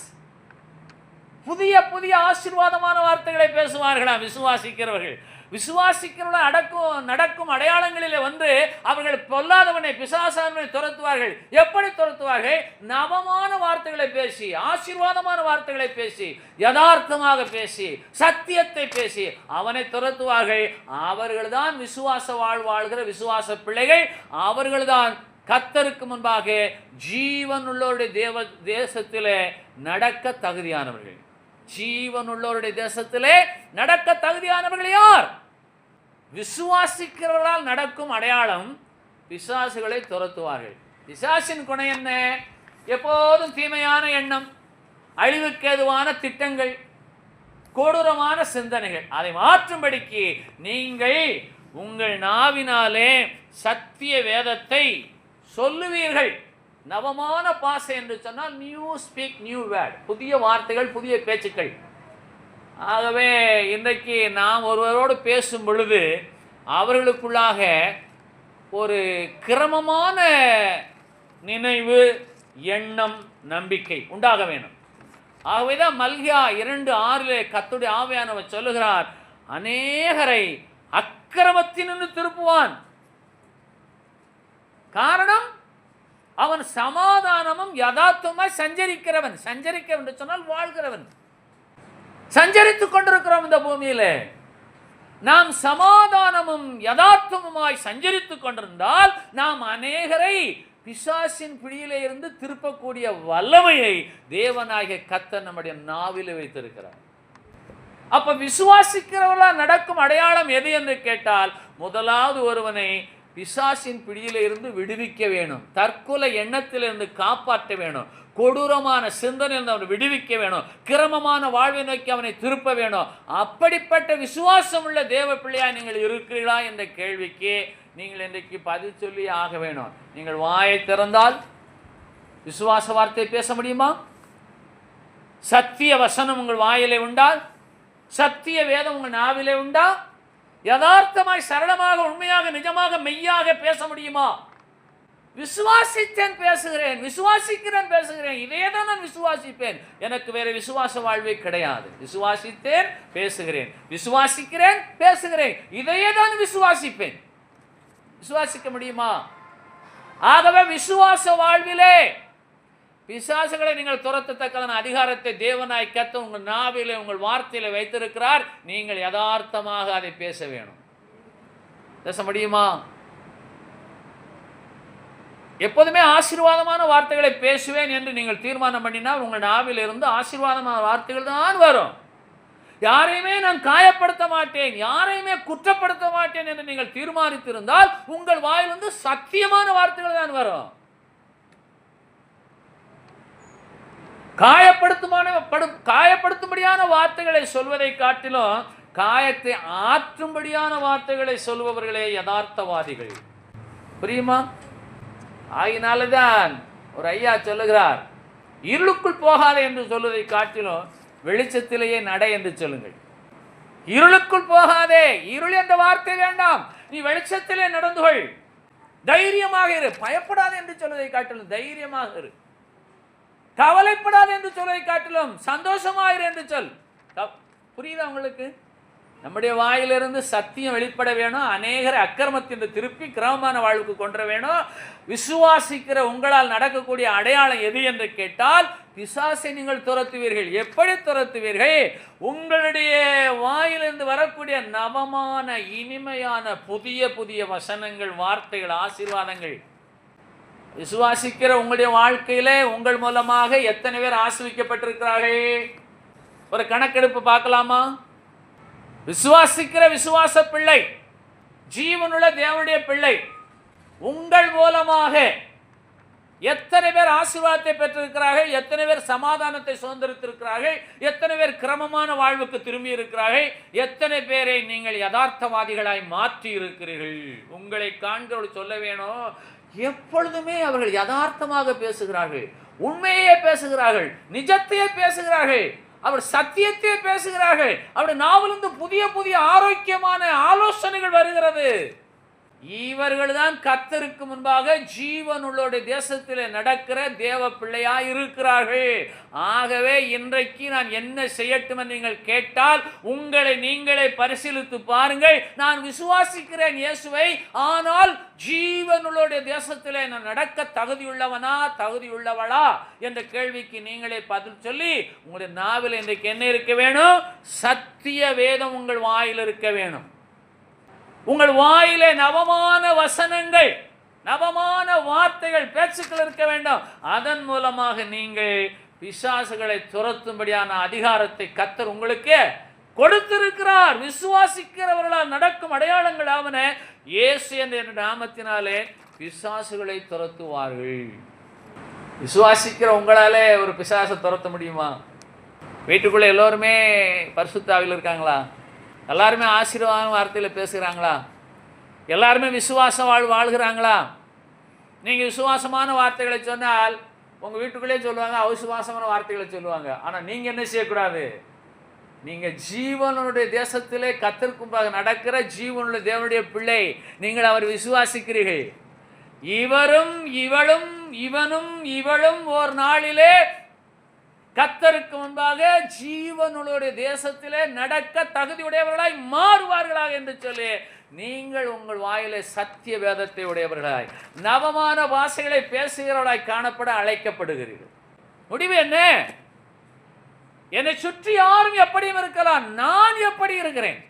Speaker 1: புதிய புதிய ஆசீர்வாதமான வார்த்தைகளை பேசுவார்களாம் விசுவாசிக்கிறவர்கள். விசுவாசிக்கிறவர்கள் நடக்கும் அடையாளங்களிலே வந்து அவர்கள் பொல்லாதவனை, பிசாசானவனை துரத்துவார்கள். எப்படி துரத்துவார்கள்? நவமான வார்த்தைகளை பேசி, ஆசீர்வாதமான வார்த்தைகளை பேசி, யதார்த்தமாக பேசி, சத்தியத்தை பேசி அவனை துரத்துவார்கள். அவர்கள்தான் விசுவாச வாழ்கிற விசுவாச பிள்ளைகள். அவர்கள்தான் கர்த்தருக்கு முன்பாக ஜீவனுள்ளவருடைய தேசத்திலே நடக்க தகுதியானவர்கள். ஜீவனுள்ளவருடைய தேசத்திலே நடக்க தகுதியானவர்கள் யார்? விசுவாசிக்கிறவர்களால் நடக்கும் அடையாளம், பிசாசுகளை துரத்துவார்கள். பிசாசின் குணம் என்ன? எப்போதும் தீமையான எண்ணம், அழிவுக்கேதுவான திட்டங்கள், கொடூரமான சிந்தனைகள். அதை மாற்றும்படிக்கு நீங்கள் உங்கள் நாவினாலே சத்திய வேதத்தை சொல்லுவீர்கள். நவமான பாஷை என்று சொன்னால் நியூ ஸ்பீக், நியூ வேர்ட், புதிய வார்த்தைகள், புதிய பேச்சுக்கள். ஆகவே இன்றைக்கு நாம் ஒருவரோடு பேசும் பொழுது அவர்களுக்குள்ளாக ஒரு கிரமமான நினைவு, எண்ணம், நம்பிக்கை உண்டாக வேணும். ஆகவேதான் மல்கியா 2:6 கர்த்தருடைய ஆவியானவர் சொல்லுகிறார், அநேகரை அக்கிரமத்தினின்று திருப்புவான். காரணம், அவன் சமாதானமும் யதார்த்தமாய் சஞ்சரிக்கிறவன். சஞ்சரிக்க என்று சொன்னால் வாழ்கிறவன். சஞ்சரித்துக் கொண்டிருக்கிறோம் இந்த பூமியில. நாம் சமாதானமும் யதார்த்தமுமாய் சஞ்சரித்துக் கொண்டிருந்தால் நாம் அநேகரை பிசாசின் பிடியிலே இருந்து திருப்பக்கூடிய வல்லமையை தேவனாகிய கர்த்தர் நம்முடைய நாவிலே வைத்திருக்கிறார். அப்ப விசுவாசிக்கிறவர்களால் நடக்கும் அடையாளம் எது என்று கேட்டால், முதலாவது ஒருவனை பிசாசின் பிடியில இருந்து விடுவிக்க வேணும், தற்கொலை எண்ணத்திலிருந்து காப்பாற்ற வேணும், கொடூரமான சிந்தனையிலிருந்து அவனை விடுவிக்க வேணும், கிரமமான வாழ்வை நோக்கி அவனை திருப்ப வேணும். அப்படிப்பட்ட விசுவாசம் உள்ள தேவ பிள்ளையா நீங்கள் இருக்கிறீர்களா என்ற கேள்விக்கு நீங்கள் இன்றைக்கு பதில் சொல்லி ஆக வேணும். நீங்கள் வாயை திறந்தால் விசுவாச வார்த்தை பேச முடியுமா? சத்திய வசனம் உங்கள் வாயிலே உண்டால், சத்திய வேதம் உங்கள் நாவிலே உண்டா? யதார்த்தமாய் சரளமாக உண்மையாக நிஜமாக மெய்யாக பேச முடியுமா? விசுவாசித்தேன் பேசுகிறேன், விசுவாசிக்கிறேன் பேசுகிறேன், இதே தான் நான் விசுவாசிப்பேன், எனக்கு வேற விசுவாச வாழ்வே கிடையாது. விசுவாசித்தேன் பேசுகிறேன், விசுவாசிக்கிறேன் பேசுகிறேன், இதையே தான் விசுவாசிப்பேன். விசுவாசிக்க முடியுமா? ஆகவே விசுவாச வாழ்விலே பிசாசுகளை நீங்கள் துரத்தத்தக்கதான அதிகாரத்தை தேவனாய் கர்த்தர் உங்கள் நாவிலே உங்கள் வார்த்தையில வைத்திருக்கிறார். நீங்கள் யதார்த்தமாக அதை பேச வேணும். பேச முடியுமா? எப்போதுமே ஆசீர்வாதமான வார்த்தைகளை பேசுவேன் என்று நீங்கள் தீர்மானம் பண்ணினால் உங்கள் நாவில் இருந்து ஆசீர்வாதமான வார்த்தைகள் தான் வரும். யாரையுமே நான் காயப்படுத்த மாட்டேன், யாரையுமே குற்றப்படுத்த மாட்டேன் என்று நீங்கள் தீர்மானித்திருந்தால் உங்கள் வாயிலிருந்து சத்தியமான வார்த்தைகள் தான் வரும். காயப்படுத்தும்படியான வார்த்தைகளை சொல்வதை காட்டிலும் காயத்தை ஆற்றும்படியான வார்த்தைகளை சொல்பவர்களே யதார்த்தவாதிகள். புரியுமா? ஆகினால்தான் ஒரு ஐயா சொல்லுகிறார், இருளுக்குள் போகாதே என்று சொல்வதை காட்டிலும் வெளிச்சத்திலேயே நடை என்று சொல்லுங்கள். இருளுக்குள் போகாதே, இருள் என்ற வார்த்தை வேண்டாம், நீ வெளிச்சத்திலே நடந்து கொள், தைரியமாக இரு. பயப்படாதே என்று சொல்வதை காட்டிலும் தைரியமாக இரு. கவலைப்படாது என்று சொல்வதை காட்டிலும் சந்தோஷமாயிரு என்று சொல். புரியுதா உங்களுக்கு? நம்முடைய வாயிலிருந்து சத்தியம் வெளிப்பட வேணும். அநேகரை அக்கிரமத்தின் திருப்பி கிரமமான வாழ்வுக்கு கொண்டு வேணும். விசுவாசிக்கிற உங்களால் நடக்கக்கூடிய அடையாளம் எது என்று கேட்டால், பிசாசை நீங்கள் துரத்துவீர்கள். எப்படி துரத்துவீர்கள்? உங்களுடைய வாயிலிருந்து வரக்கூடிய நவமான இனிமையான புதிய புதிய வசனங்கள், வார்த்தைகள், ஆசீர்வாதங்கள். விசுவாசிக்கிற உங்களுடைய வாழ்க்கையிலே உங்கள் மூலமாக எத்தனை பேர் ஆசீர்வதிக்கப்பட்டிருக்கிறார்கள்? ஒரு கணக்கெடுப்பு பார்க்கலாமா? விசுவாசிக்கிற விசுவாச பிள்ளை, ஜீவனுள்ள தேவனுடைய பிள்ளை, உங்கள் மூலமாக எத்தனை பேர் ஆசீர்வாதத்தை பெற்றிருக்கிறார்கள்? எத்தனை பேர் சமாதானத்தை சுதந்திரித்திருக்கிறார்கள்? எத்தனை பேர் கிரமமான வாழ்வுக்கு திரும்பி இருக்கிறார்கள்? எத்தனை பேரை நீங்கள் யதார்த்தவாதிகளாய் மாற்றி இருக்கிறீர்கள்? உங்களை காண்கிறவர்கள் சொல்ல வேணும், எப்பொழுதுமே அவர்கள் யதார்த்தமாக பேசுகிறார்கள், உண்மையே பேசுகிறார்கள், நிஜத்தையே பேசுகிறார்கள், அவர் சத்தியத்தையே பேசுகிறார்கள். அவருடைய நாவிலிருந்து புதிய புதிய ஆரோக்கியமான ஆலோசனைகள் வருகிறது. இவர்கள் தான் கர்த்தருக்கு முன்பாக ஜீவனுள்ள தேசத்திலே நடக்கிற தேவ பிள்ளையாய் இருக்கிறார்கள். ஆகவே இன்றைக்கு நான் என்ன செய்யட்டும் என்று நீங்கள் கேட்டால், உங்களை நீங்களே பரிசீலித்து பாருங்கள். நான் விசுவாசிக்கிறேன் இயேசுவை, ஆனால் ஜீவனுள்ள தேசத்திலே நான் நடக்க தகுதியுள்ளவனா தகுதியுள்ளவளா என்ற கேள்விக்கு நீங்களே பதில் சொல்லி, உங்களுடைய நாவில் இன்றைக்கு என்ன இருக்க வேணும்? சத்திய வேதம் உங்கள் வாயில் இருக்க வேணும். உங்கள் வாயிலே நவமான வசனங்கள், நவமான வார்த்தைகள், பேச்சுக்கள் இருக்க வேண்டும். அதன் மூலமாக நீங்கள் பிசாசுகளை துரத்தும்படியான அதிகாரத்தை கர்த்தர் உங்களுக்கு கொடுத்திருக்கிறார். விசுவாசிக்கிறவர்களால் நடக்கும் அடையாளங்கள் ஆவன. இயேசு என்ற நாமத்தினாலே பிசாசுகளை துரத்துவார்கள். விசுவாசிக்கிற உங்களாலே ஒரு பிசாசை துரத்த முடியுமா? வீட்டுக்குள்ளே எல்லோருமே பரிசுத்த ஆவியில் இருக்காங்களா? எல்லாருமே ஆசீர்வாதமான வார்த்தையில் பேசுகிறாங்களா? எல்லாருமே விசுவாச வாழ்கிறாங்களா? நீங்கள் விசுவாசமான வார்த்தைகளை சொன்னால் உங்கள் வீட்டுக்குள்ளே சொல்லுவாங்க, அவிசுவாசமான வார்த்தைகளை சொல்லுவாங்க. ஆனால் நீங்கள் என்ன செய்யக்கூடாது? நீங்கள் ஜீவனுடைய தேசத்திலே கர்த்தருக்கும்பாக நடக்கிற ஜீவனுடைய தேவனுடைய பிள்ளை, நீங்கள் அவர் விசுவாசிக்கிறீர்கள். இவரும் இவளும் இவனும் இவளும் ஒரு நாளிலே கர்த்தருக்கு முன்பாக ஜீவனுடைய தேசத்திலே நடக்க தகுதியுடையவர்களாய் மாறுவார்களாக என்று சொல்லி, நீங்கள் உங்கள் வாயிலே சத்திய வேதத்தை உடையவர்களாய் நவமான வாசைகளை பேசுகிறவர்களாய் காணப்பட அழைக்கப்படுகிறீர்கள். முடிவு என்ன? என்னை சுற்றி யாரும் எப்படியும் இருக்கலாம், நான் எப்படி இருக்கிறேன்?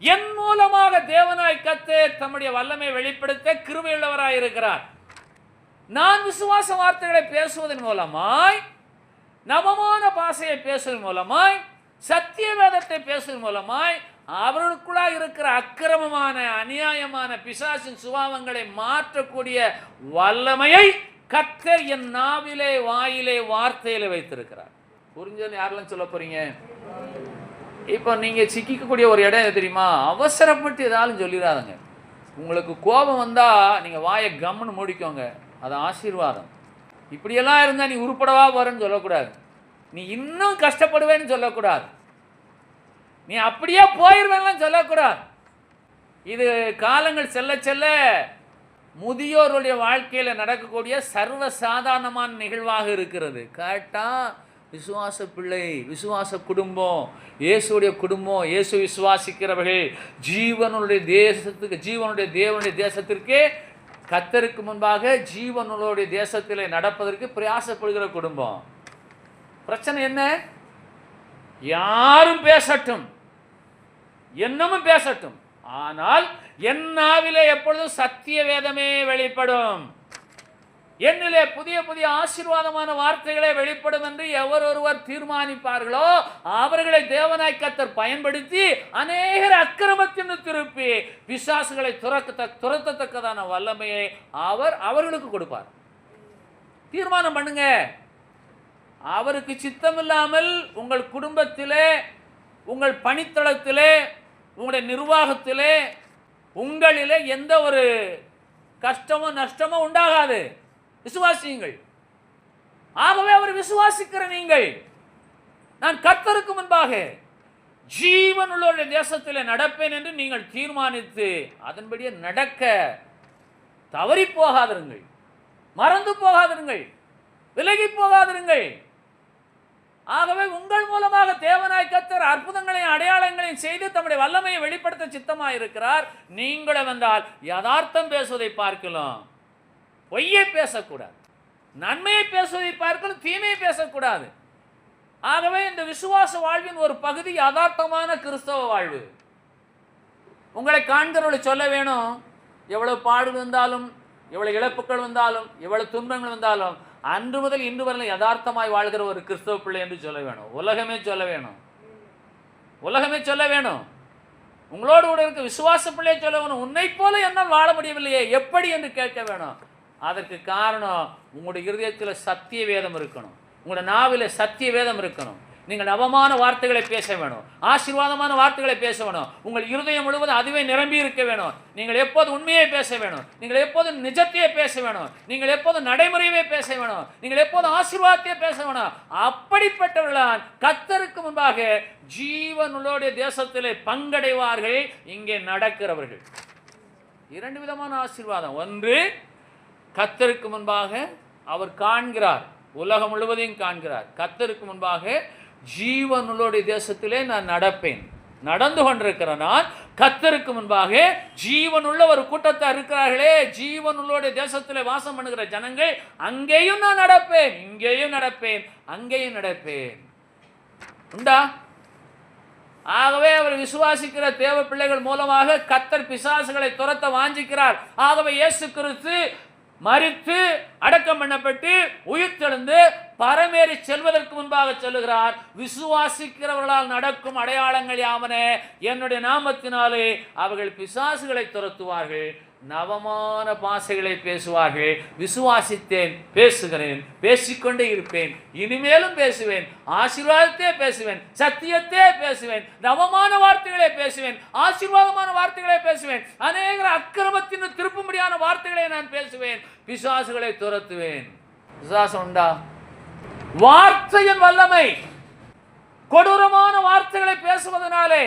Speaker 1: என் மூலமாக தேவனாய் கர்த்தர் தம்முடைய வல்லமை வெளிப்படுத்த கிருபையுள்ளவராய் இருக்கிறார். நான் விசுவாச வார்த்தைகளை பேசுவதன் மூலமாய், நவமான பாஷையை பேசுவதன் மூலமாய், சத்திய வேதத்தை பேசுவதன் மூலமாய் அவர்களுக்குள்ளாக இருக்கிற அக்கிரமமான அநியாயமான பிசாசின் சுபாவங்களை மாற்றக்கூடிய வல்லமையை கர்த்தர் என் நாவிலே வாயிலே வார்த்தையில வைத்திருக்கிறார். புரிஞ்சன்னு யாரெல்லாம் சொல்ல போறீங்க? இப்போ நீங்க சிக்கிக்கக்கூடிய ஒரு இடம் எது தெரியுமா? அவசரப்பட்டு ஏதாலும் சொல்லிடாதங்க. உங்களுக்கு கோபம் வந்தா நீங்க வாயை கம்முன்னு மூடிக்கோங்க, அது ஆசீர்வாதம். இப்படியெல்லாம் இருந்தா நீ உருப்படவா போறன்னு சொல்லக்கூடாது, நீ இன்னும் கஷ்டப்படுவேன்னு சொல்லக்கூடாது, நீ அப்படியே போயிடுவேன்னு சொல்லக்கூடாது. இது காலங்கள் செல்ல செல்ல முதியோருடைய வாழ்க்கையில் நடக்கக்கூடிய சர்வ சாதாரணமான நிகழ்வாக இருக்கிறது. கேட்டா விசுவாச பிள்ளை, விசுவாச குடும்பம், இயேசுடைய குடும்பம், இயேசு விசுவாசிக்கிறவர்கள் ஜீவனுடைய தேசத்துக்கு, ஜீவனுடைய தேவனுடைய தேசத்திற்கே கர்த்தருக்கு முன்பாக ஜீவனுடைய தேசத்தில் நடப்பதற்கு பிரயாசப்படுகிற குடும்பம். பிரச்சனை என்ன? யாரும் பேசட்டும், என்னமும் பேசட்டும், ஆனால் என் நாவிலே எப்பொழுதும் சத்திய வேதமே வெளிப்படும், என்னிலே புதிய புதிய ஆசீர்வாதமான வார்த்தைகளே வெளிப்படும் என்று எவர் ஒருவர் தீர்மானிப்பார்களோ அவர்களை தேவனாய் கர்த்தர் பயன்படுத்தி அநேகர் அக்கிரமத்தின் திருப்பி பிசாசுகளை துரத்தத்தக்கதான வல்லமையை அவர்களுக்கு கொடுப்பார். தீர்மானம் பண்ணுங்க. அவருக்கு சித்தமில்லாமல் உங்கள் குடும்பத்திலே, உங்கள் பணித்தளத்திலே, உங்களுடைய நிர்வாகத்திலே, உங்களிலே எந்த ஒரு கஷ்டமோ நஷ்டமோ உண்டாகாது. விசுவாசியுங்கள். ஆகவே அவர் விசுவாசிக்கிற நீங்கள், நான் கர்த்தருக்கு முன்பாக ஜீவனுள்ள தேசத்திலே நடப்பேன் என்று நீங்கள் தீர்மானித்து அதன்படியே நடக்க தவறி போகாதிருங்கள், மறந்து போகாதிருங்கள், விலகி போகாதிருங்கள். ஆகவே உங்கள் மூலமாக தேவனாய் கர்த்தர் அற்புதங்களையும் அடையாளங்களையும் செய்து தம்முடைய வல்லமையை வெளிப்படுத்த சித்தமாக இருக்கிறார். நீங்களும் வந்தால் யதார்த்தம் பேசுவதை பார்க்கலாம், பொய்யை பேசக்கூடாது, நன்மையை பேசுவதை பார்க்கலாம், தீமையை பேசக்கூடாது. ஆகவே இந்த விசுவாச வாழ்வின் ஒரு பகுதி யதார்த்தமான கிறிஸ்தவ வாழ்வு. உங்களை காண்கிறவர்களை சொல்ல வேணும், எவ்வளவு பாடுகள் வந்தாலும், எவ்வளவு இழப்புகள் வந்தாலும், எவ்வளவு துன்பங்கள் வந்தாலும் அன்று முதல் இன்று வரை யதார்த்தமாய் வாழ்கிற ஒரு கிறிஸ்தவ பிள்ளை என்று சொல்ல வேணும். உலகமே சொல்ல வேணும், உலகமே சொல்ல வேணும். உங்களோடு கூட இருக்க விசுவாச பிள்ளையை சொல்ல வேணும், உன்னை போல என்னால் வாழ முடியவில்லையே எப்படி என்று கேட்க வேணும். அதற்கு காரணம் உங்களுடைய இருதயத்தில் சத்திய வேதம் இருக்கணும், உங்களுடைய நாவில் சத்திய வேதம் இருக்கணும். நீங்கள் நவமான வார்த்தைகளை பேச வேணும், ஆசீர்வாதமான வார்த்தைகளை பேச வேணும். உங்கள் இருதயம் முழுவதும் அதுவே நிரம்பி இருக்க வேணும். நீங்கள் எப்போது உண்மையை பேச வேணும், நீங்கள் எப்போது நிஜத்தையே பேச வேணும், நீங்கள் எப்போது நடைமுறையவே பேச வேணும், நீங்கள் எப்போது ஆசீர்வாதத்தையே பேச வேணும். அப்படிப்பட்டவர்களால் கர்த்தருக்கு முன்பாக ஜீவனுடைய தேசத்திலே பங்கடைவார்கள். இங்கே நடக்கிறவர்கள் இரண்டு விதமான ஆசீர்வாதம். ஒன்று, கர்த்தருக்கு முன்பாக அவர் காண்கிறார், உலகம் முழுவதையும் காண்கிறார். கர்த்தருக்கு முன்பாக ஜீவனுடைய தேசத்திலே நான் நடப்பேன், நடந்து கொண்டிருக்கிற நான் கர்த்தருக்கு முன்பாக ஜீவனுள்ள ஒரு கூட்டத்தார் இருக்கிறார்களே, ஜீவனுடைய தேசத்திலே வாசம் பண்ணுகிற ஜனங்கள், அங்கேயும் நான் நடப்பேன், இங்கேயும் நடப்பேன், அங்கேயும் நடப்பேன். உண்டா? ஆகவே அவர் விசுவாசிக்கிற தேவ பிள்ளைகள் மூலமாக கர்த்தர் பிசாசுகளை துரத்த வாஞ்சிக்கிறார். ஆகவே இயேசு கிறிஸ்து மரித்து அடக்கம் பண்ணப்பட்டு உயிர்த்தெழுந்து பரமேறி செல்வதற்கு முன்பாக சொல்லுகிறார், விசுவாசிக்கிறவர்களால் நடக்கும் அடையாளங்கள் யாவன, என்னுடைய நாமத்தினாலே அவர்கள் பிசாசுகளை துரத்துவார்கள், நவமான பாஷைகளை பேசுவார்கள். விசுவாசித்தேன், பேசுகிறேன், பேசிக்கொண்டே இருப்பேன், இனிமேலும் பேசுவேன், ஆசீர்வாதத்தே பேசுவேன், சத்தியத்தே பேசுவேன், நவமான வார்த்தைகளை பேசுவேன், ஆசீர்வாதமான வார்த்தைகளை பேசுவேன், அநேக அக்கிரமத்தின் திருப்பும்படியான வார்த்தைகளை நான் பேசுவேன், பிசாசுகளை துரத்துவேன். விசுவாசம் உண்டா? வார்த்தையின் வல்லமை. கொடூரமான வார்த்தைகளை பேசுவதனாலே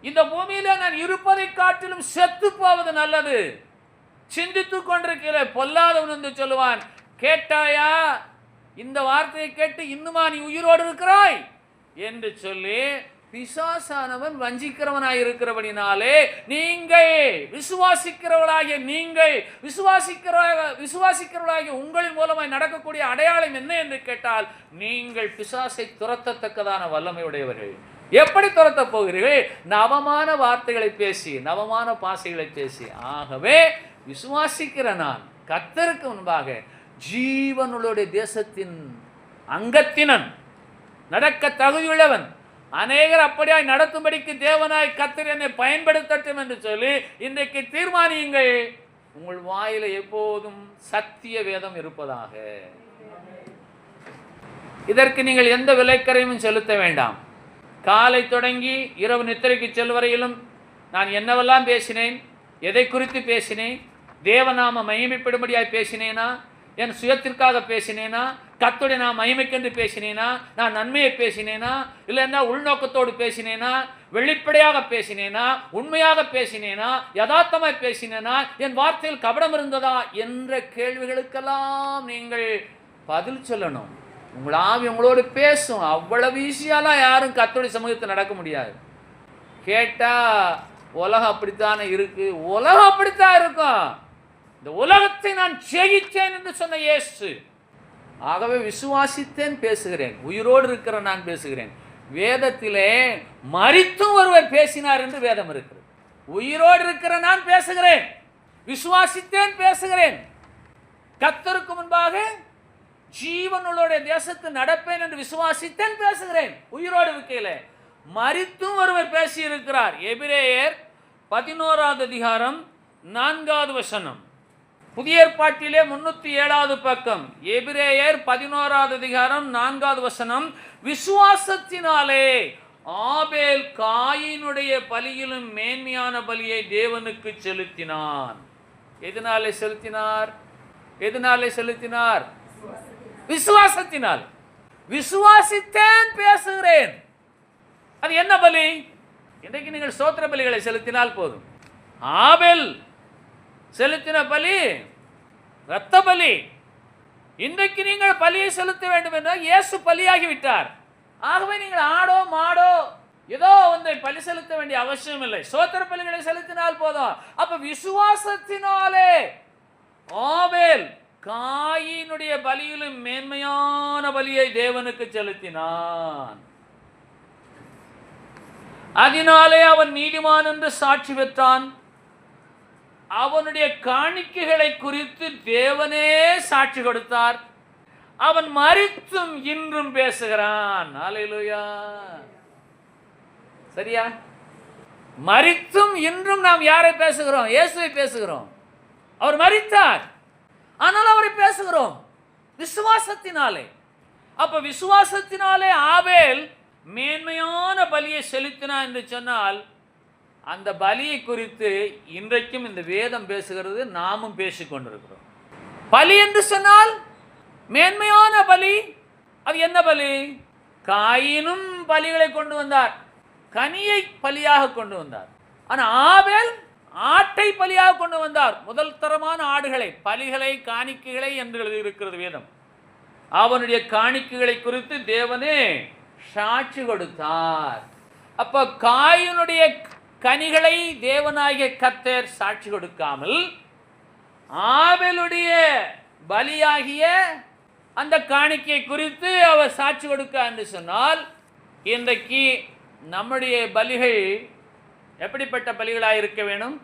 Speaker 1: இந்த பூமியில நான் இருப்பதை காட்டிலும் செத்து போவது நல்லது. சிந்தித்துக் கொண்டிருக்கிற பொல்லாதவன் என்று சொல்லுவான், கேட்டாயா இந்த வார்த்தையை கேட்டு இன்னுமா நீ உயிரோடு இருக்கிறாய் என்று சொல்லி பிசாசானவன் வஞ்சிக்கிறவனாய் இருக்கிறபடினாலே நீங்கள் விசுவாசிக்கிறவர்களாகிய நீங்கள் விசுவாசிக்கிறவர்களாகிய உங்களின் மூலமாய் நடக்கக்கூடிய அடையாளம் என்ன என்று கேட்டால், நீங்கள் பிசாசை துரத்தத்தக்கதான வல்லமை உடையவர்கள். எப்படி துரத்த போகிறீர்கள்? நவமான வார்த்தைகளை பேசி, நவமான பாஷைகளை பேசி. ஆகவே விசுவாசிக்கிற நான் கர்த்தருக்கு முன்பாக ஜீவனுடைய தேசத்தின் அங்கத்தினன், நடக்க தகுதியுள்ளவன், அநேகர் அப்படியாய் நடத்தும்படிக்கு தேவனாய் கர்த்தர் என்னை பயன்படுத்தட்டும் என்று சொல்லி இன்றைக்கு தீர்மானியுங்கள். உங்கள் வாயில எப்போதும் சத்திய வேதம் இருப்பதாக. இதற்கு நீங்கள் எந்த விலைக்கரையும் செலுத்த வேண்டாம். காலை தொடங்கி இரவு நித்திரைக்கு செல்வரையிலும் நான் என்னவெல்லாம் பேசினேன், எதை குறித்து பேசினேன், தேவநாம மகிமைப்படும்படியாய் பேசினேனா, என் சுயத்திற்காக பேசினேனா, கர்த்தருடைய நான் மகிமைக்கென்று பேசினேனா, நான் நன்மையை பேசினேனா, இல்லைன்னா உள்நோக்கத்தோடு பேசினேனா, வெளிப்படையாக பேசினேனா, உண்மையாக பேசினேனா, யதார்த்தமாய் பேசினேனா, என் வார்த்தையில் கபடம் இருந்ததா என்ற கேள்விகளுக்கெல்லாம் நீங்கள் பதில் சொல்லணும். உங்கள் ஆவி உங்களோடு பேசும். அவ்வளவு ஈஸியாலாம் யாரும் கர்த்தருடைய சமூகத்தில் நடக்க முடியாது. கேட்டால் உலகம் அப்படித்தானே இருக்கு, உலகம் அப்படித்தான் இருக்கும். இந்த உலகத்தை நான் ஜெயித்தேன் என்று சொன்ன இயேசு. ஆகவே விசுவாசித்தேன் பேசுகிறேன், உயிரோடு இருக்கிற நான் பேசுகிறேன். வேதத்திலே மரித்தும் ஒருவர் பேசினார் என்று வேதம் இருக்கிறது. உயிரோடு இருக்கிற நான் பேசுகிறேன், விசுவாசித்தேன் பேசுகிறேன். கர்த்தருக்கு முன்பாக ஜீவனுடைய தேசத்தில் நடப்பேன் என்று விசுவாசித்தேன் பேசுகிறேன். உயிரோடு இருக்கையில மரித்தும் ஒருவர் பேசி இருக்கிறார். எபிரேயர் 11வது அதிகாரம் 4வது வசனம். புதிய ஏற்பாட்டிலே 307வது பக்கம். எபிரேயர் 11வது அதிகாரம் 4வது வசனம். விசுவாசத்தினாலே ஆபேல் காயினுடைய பலியிலும் மேன்மையான பலியை தேவனுக்கு செலுத்தினான். எதனாலே செலுத்தினார்? எதனாலே செலுத்தினார்? விசுவாசத்தினால். விசுவாசித்தேன் பேசுகிறேன். அது என்ன பலி? இன்றைக்கு நீங்கள் ஸ்தோத்திர பலிகளை செலுத்தினால் போதும். ஆபேல் செலுத்தின பலி இரத்த பலி. இன்றைக்கு நீங்கள் பலியை செலுத்த வேண்டும் என்றால் இயேசு பலியாகி விட்டார். ஆகவே நீங்கள் ஆடோ மாடோ ஏதோ ஒன்றை பலி செலுத்த வேண்டிய அவசியம் இல்லை. ஸ்தோத்திர பலிகளை செலுத்தினால் போதும். அப்ப விசுவாசத்தினாலே ஆபேல் காயினுடைய பலியிலும் மேன்மையான பலியை தேவனுக்கு செலுத்தினான். அதனாலே அவன் நீதிமான் என்று சாட்சி பெற்றான். அவனுடைய காணிக்கைகளை குறித்து தேவனே சாட்சி கொடுத்தார். அவன் மரித்தும் இன்றும் பேசுகிறான். அல்லேலூயா. சரியா? மரித்தும் இன்றும் நாம் யாரை பேசுகிறோம்? இயேசுவை பேசுகிறோம். அவர் மரித்தார், ஆனால் அவரை பேசுகிறோம் விசுவாசத்தினாலே. அப்ப விசுவாசத்தினாலே ஆபேல் மேன்மையான பலியை செலுத்தினான் என்று சொன்னால் அந்த பலியை குறித்து இன்றைக்கும் இந்த வேதம் பேசுகிறது, நாமும் பேசிக்கொண்டிருக்கிறோம். பலி என்று சொன்னால் மேன்மையான பலி. அது என்ன பலி? காயினும் பலிகளை கொண்டு வந்தார், கனியை பலியாக கொண்டு வந்தார். ஆனால் ஆபேல் ஆட்டை பலியாக கொண்டு வந்தார். முதல் தரமான ஆடுகளை, பலிகளை, காணிக்கைகளை என்று எழுதியிருக்கிறது வேதம். அவனுடைய காணிக்கைகளை குறித்து தேவனே சாட்சி கொடுத்தார். அப்ப காயினுடைய கனிகளை தேவனாகிய கர்த்தர் சாட்சி கொடுக்காமல் ஆபேலுடைய பலியாகிய அந்த காணிக்கை குறித்து அவர் சாட்சி கொடுக்க என்று சொன்னால் இன்றைக்கு நம்முடைய பலிகள் எப்படிப்பட்ட பலிகளாக இருக்க வேணும்?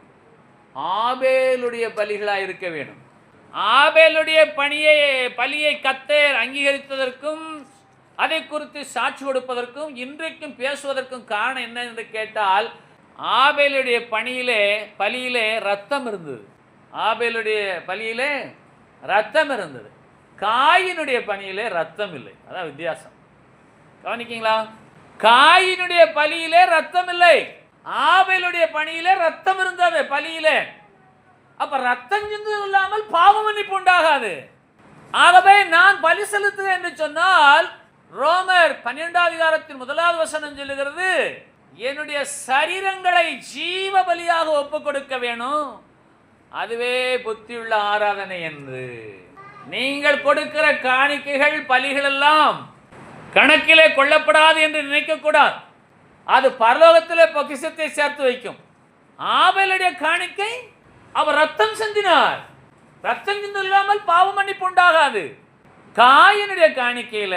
Speaker 1: ஆபேலுடைய பலிகளாக இருக்க வேணும். ஆபேலுடைய பலியை கர்த்தர் அங்கீகரித்ததற்கும் அதை குறித்து சாட்சி கொடுப்பதற்கும் இன்றைக்கும் பேசுவதற்கும் காரணம் என்ன என்று கேட்டால், ஆபேலுடைய பலியிலே ரத்தம் இருந்தது. ஆபேலுடைய பலியிலே ரத்தம் இருந்தது. காயினுடைய பலியிலே ரத்தம் இல்லை. அதான் வித்தியாசம். கவனிக்கீங்களா? காயினுடைய பலியிலே ரத்தம் இல்லை, ஆபேலுடைய பலியிலே ரத்தம் இருந்தது பலியிலே. அப்ப ரத்தம் சிந்துவது இல்லாமல் பாவ மன்னிப்பு உண்டாகாது. ஆகவே நான் பலி செலுத்துவேன் என்று சொன்னால் ரோமர் 12வது அதிகாரத்தின் 1வது வசனம் சொல்லுகிறது, என்னுடைய சரீரங்களை ஜீவ பலியாக ஒப்புக் கொடுக்க வேணும், அதுவே புத்தியுள்ள ஆராதனை என்று. நீங்கள் கொடுக்கிற காணிக்கைகள் பலிகள் எல்லாம் கணக்கிலே கொள்ளப்படாது என்று நினைக்க கூடாது. அது பரலோகத்திலே பொக்கிஷத்தை சேர்த்து வைக்கும். ஆபேலுடைய காணிக்கை அவர் ரத்தம் சிந்தினார். ரத்தம் சிந்து இல்லாமல் பாவ மன்னிப்பு உண்டாகாது. காயினுடைய காணிக்கையில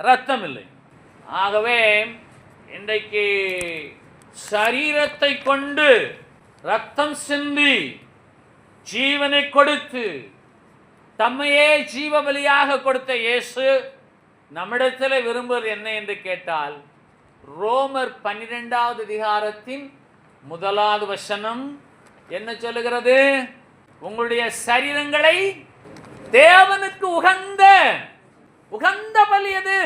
Speaker 1: ரத்தம் இல்லை. ஆகவே இன்றைக்கு சரீரத்தை கொண்டு ரத்தம் சிந்தி ஜீவனை கொடுத்து தம்மையே ஜீவ பலியாக கொடுத்த இயேசு நம்மிடத்தில் விரும்புவது என்ன என்று கேட்டால், ரோமர் 12வது அதிகாரத்தின் 1வது வசனம் என்ன சொல்லுகிறது? உங்களுடைய சரீரங்களை தேவனுக்கு உகந்த பலி அது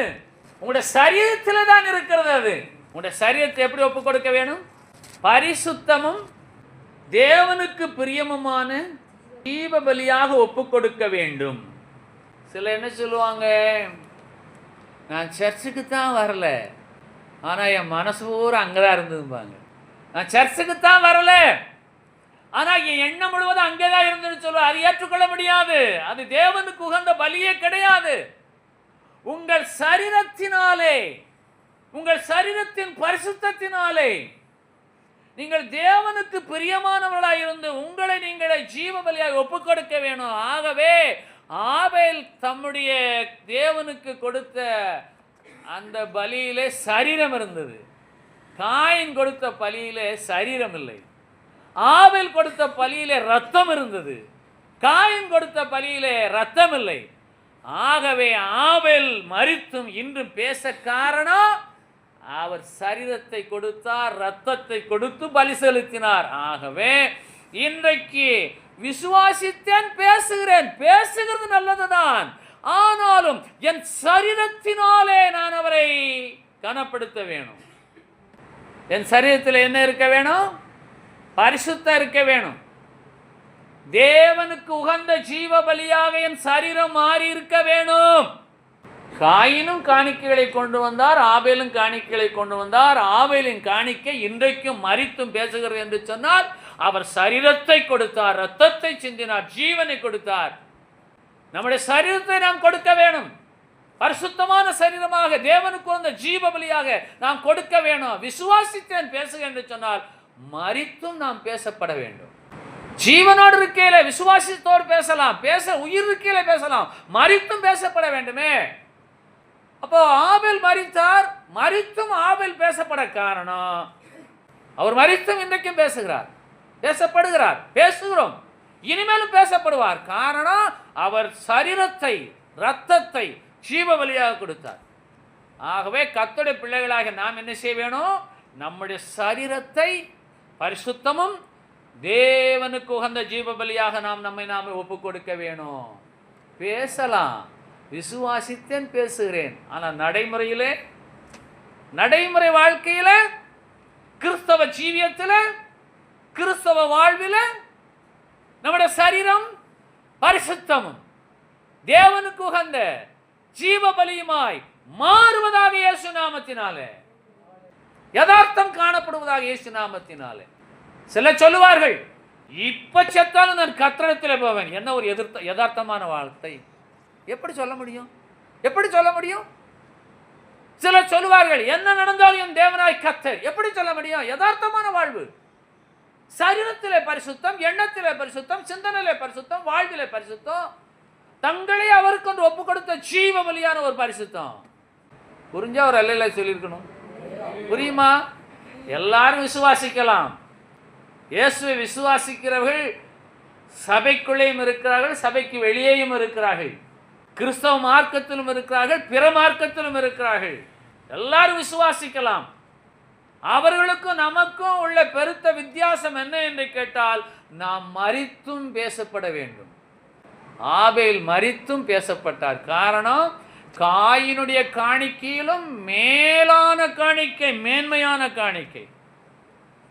Speaker 1: உங்களுடைய சரீரத்தில் தான் இருக்கிறது. அது உங்களுடைய சரீரத்தை எப்படி ஒப்பு கொடுக்க வேணும்? பரிசுத்தமும் தேவனுக்கு பிரியமுமான ஜீவ பலியாக ஒப்பு கொடுக்க வேண்டும். சில என்ன சொல்லுவாங்க, நான் சர்ச்சுக்கு தான் வரல, ஆனால் என் மனசு பூரா அங்கே தான் இருந்ததுப்பாங்க. நான் சர்ச்சுக்கு தான் வரல, ஆனால் என் எண்ணம் முழுவதும் அங்கே தான் இருந்துன்னு சொல்லுவாங்க. அது ஏற்றுக்கொள்ள முடியாது. அது தேவனுக்கு உகந்த பலியே கிடையாது. உங்கள் சரீரத்தினாலே, உங்கள் சரீரத்தின் பரிசுத்தத்தினாலே நீங்கள் தேவனுக்கு பிரியமானவர்களாக இருந்து உங்களை நீங்களே ஜீவ பலியாக ஒப்பு கொடுக்க வேணும். ஆகவே ஆபேல் தம்முடைய தேவனுக்கு கொடுத்த அந்த பலியிலே சரீரம் இருந்தது. காயின் கொடுத்த பலியிலே சரீரம் இல்லை. ஆபேல் கொடுத்த பலியிலே ரத்தம் இருந்தது. காயின் கொடுத்த பலியிலே ரத்தம் இல்லை. ஆகவே ஆபேல் மரித்தும் இன்றும் பேச காரணம், அவர் சரீரத்தை கொடுத்தார், ரத்தத்தை கொடுத்து பலி செலுத்தினார். ஆகவே இன்றைக்கு விசுவாசித்தேன், பேசுகிறது நல்லதுதான். ஆனாலும் என் சரீரத்தினாலே நான் அவரை கனப்படுத்த வேணும். என் சரீரத்தில் என்ன இருக்க வேணும்? பரிசுத்தம் இருக்க வேணும். தேவனுக்கு உகந்த ஜீவ பலியாக என் சரீரம் மாறி இருக்க வேணும். காயினும் காணிக்கைகளை கொண்டு வந்தார், ஆபேலும் காணிக்கைகளை கொண்டு வந்தார். ஆபேலின் காணிக்கை இன்றைக்கும் மரித்தும் பேசுகிறது என்று சொன்னால், அவர் சரீரத்தை கொடுத்தார், ரத்தத்தை சிந்தினார், ஜீவனை கொடுத்தார். நம்முடைய சரீரத்தை நாம் கொடுக்க வேணும். பரிசுத்தமான சரீரமாக தேவனுக்கு வந்த ஜீவ பலியாக நாம் கொடுக்க வேணும். விசுவாசித்தேன் பேசுக என்று சொன்னால் மரித்தும் நாம் பேசப்பட வேண்டும். ஜீவனோடு இருக்கையில விசுவாசித்தோடு பேசலாம், உயிர் இருக்கையில பேசலாம், மரித்தும் பேசப்பட வேண்டுமே. அப்போ ஆபேல் மரித்தார், மரித்தும் ஆபேல் பேசப்பட காரணம், அவர் மரித்தும் இன்றைக்கும் பேசுகிறார், பேசப்படுகிறார், பேசுகிறோம், இனிமேலும் பேசப்படுவார். காரணம், அவர் சரீரத்தை, இரத்தத்தை ஜீவ பலியாக கொடுத்தார். ஆகவே கர்த்தருடைய பிள்ளைகளாக நாம் என்ன செய்ய வேணும்? நம்முடைய சரீரத்தை பரிசுத்தமும் தேவனுக்கு உகந்த ஜீவ பலியாக நம்மை ஒப்பு கொடுக்க வேணும். பேசலாம், விசுவாசித்தேன் பேசுகிறேன். ஆனால் நடைமுறை வாழ்க்கையில், கிறிஸ்தவ ஜீவியத்தில், கிறிஸ்தவ வாழ்வில் நம்முடைய சரீரம் பரிசுத்தமும் தேவனுக்கு உகந்த ஜீவ பலியுமாய் மாறுவதாக இயேசு நாமத்தினாலே, யதார்த்தம் காணப்படுவதாக இயேசு நாமத்தினாலே. சிலர் சொல்லுவார்கள், இப்ப செத்தாலும் நான் கர்த்தரிடத்தில் போவேன். என்ன ஒரு யதார்த்தமான வார்த்தை! எப்படி சொல்ல முடியும்? எப்படி சொல்ல முடியும்? சிலர் சொல்லுவார்கள், என்ன நடந்தாலும் என் தேவனாய் கர்த்தர். எப்படி சொல்ல முடியும்? யதார்த்தமான வாழ்வு. சரீரத்திலே பரிசுத்தம், எண்ணத்திலே பரிசுத்தம், சிந்தனையிலே பரிசுத்தம், வாழ்விலே பரிசுத்தம், தங்களை அவருக்கு கொண்டு ஒப்பு கொடுத்த ஜீவ பலியான ஒரு பரிசுத்தம். புரிஞ்சா ஒரு அல்லையில சொல்லியிருக்கணும். புரியுமா? எல்லாரும் விசுவாசிக்கலாம். இயேசுவை விசுவாசிக்கிறவர்கள் சபைக்குள்ளேயும் இருக்கிறார்கள், சபைக்கு வெளியேயும் இருக்கிறார்கள், கிறிஸ்தவ மார்க்கத்திலும் இருக்கிறார்கள், பிற மார்க்கத்திலும் இருக்கிறார்கள். எல்லாரும் விசுவாசிக்கலாம். அவர்களுக்கும் நமக்கும் உள்ள பெருத்த வித்தியாசம் என்ன என்று கேட்டால், நாம் மரித்தும் பேசப்பட வேண்டும். ஆபேல் மரித்தும் பேசப்பட்டார். காரணம், காயினுடைய காணிக்கையிலும் மேலான காணிக்கை, மேன்மையான காணிக்கை,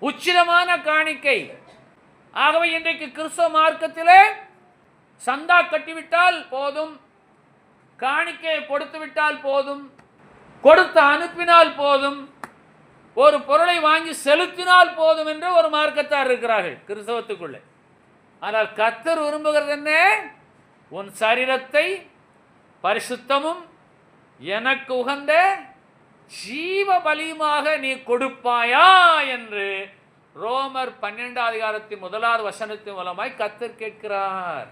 Speaker 1: உச்சிதமான காணிக்கை. ஆகவே இன்றைக்கு கிறிஸ்தவ மார்க்கத்திலே சந்தா கட்டிவிட்டால் போதும், காணிக்கையை கொடுத்து விட்டால் போதும், கொடுத்து அனுப்பினால் போதும், ஒரு பொருளை வாங்கி செலுத்தினால் போதும் என்று ஒரு மார்க்கத்தார் இருக்கிறார்கள் கிறிஸ்தவத்துக்குள்ளே. ஆனால் கர்த்தர் விரும்புகிறது என்ன? உன் சரீரத்தை பரிசுத்தமும் எனக்கு உகந்த ஜீவ பலியுமாக நீ கொடுப்பாயா என்று ரோமர் 12வது அதிகாரத்தின் 1வது வசனத்தின் மூலமாய் கர்த்தர் கேட்கிறார்.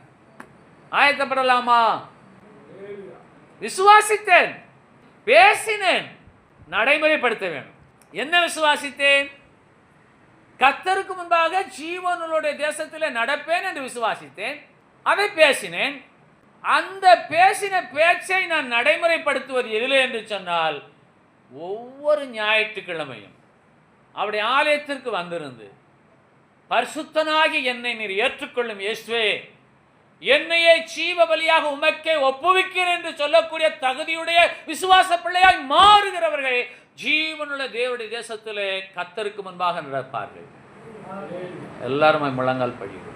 Speaker 1: ஆயத்தப்படலாமா? விசுவாசித்தேன், பேசினேன், நடைமுறைப்படுத்த வேணும். என்ன விசுவாசித்தேன்? கர்த்தருக்கு முன்பாக ஜீவனுடைய தேசத்திலே நடப்பேன் என்று விசுவாசித்தேன், அதை பேசினேன், அந்த பேசின பேச்சை நான் நடைமுறைப்படுத்துவது எதிலே என்று சொன்னால், ஒவ்வொரு ஞாயிற்றுக்கிழமையும் அவருடைய ஆலயத்திற்கு வந்திருந்து, பரிசுத்தனாகி என்னை நீர் ஏற்றுக்கொள்ளும் இயேசுவே, என்னையே ஜீவ பலியாக உமக்கே ஒப்புவிக்கிறேன் என்று சொல்லக்கூடிய தகுதியுடைய விசுவாச பிள்ளையாய் மாறுகிறவர்கள் ஜீவனுள்ள தேவனுடைய தேசத்திலே கர்த்தருக்கு முன்பாக நடப்பார்கள். எல்லாருமே முழங்கால் படியும்.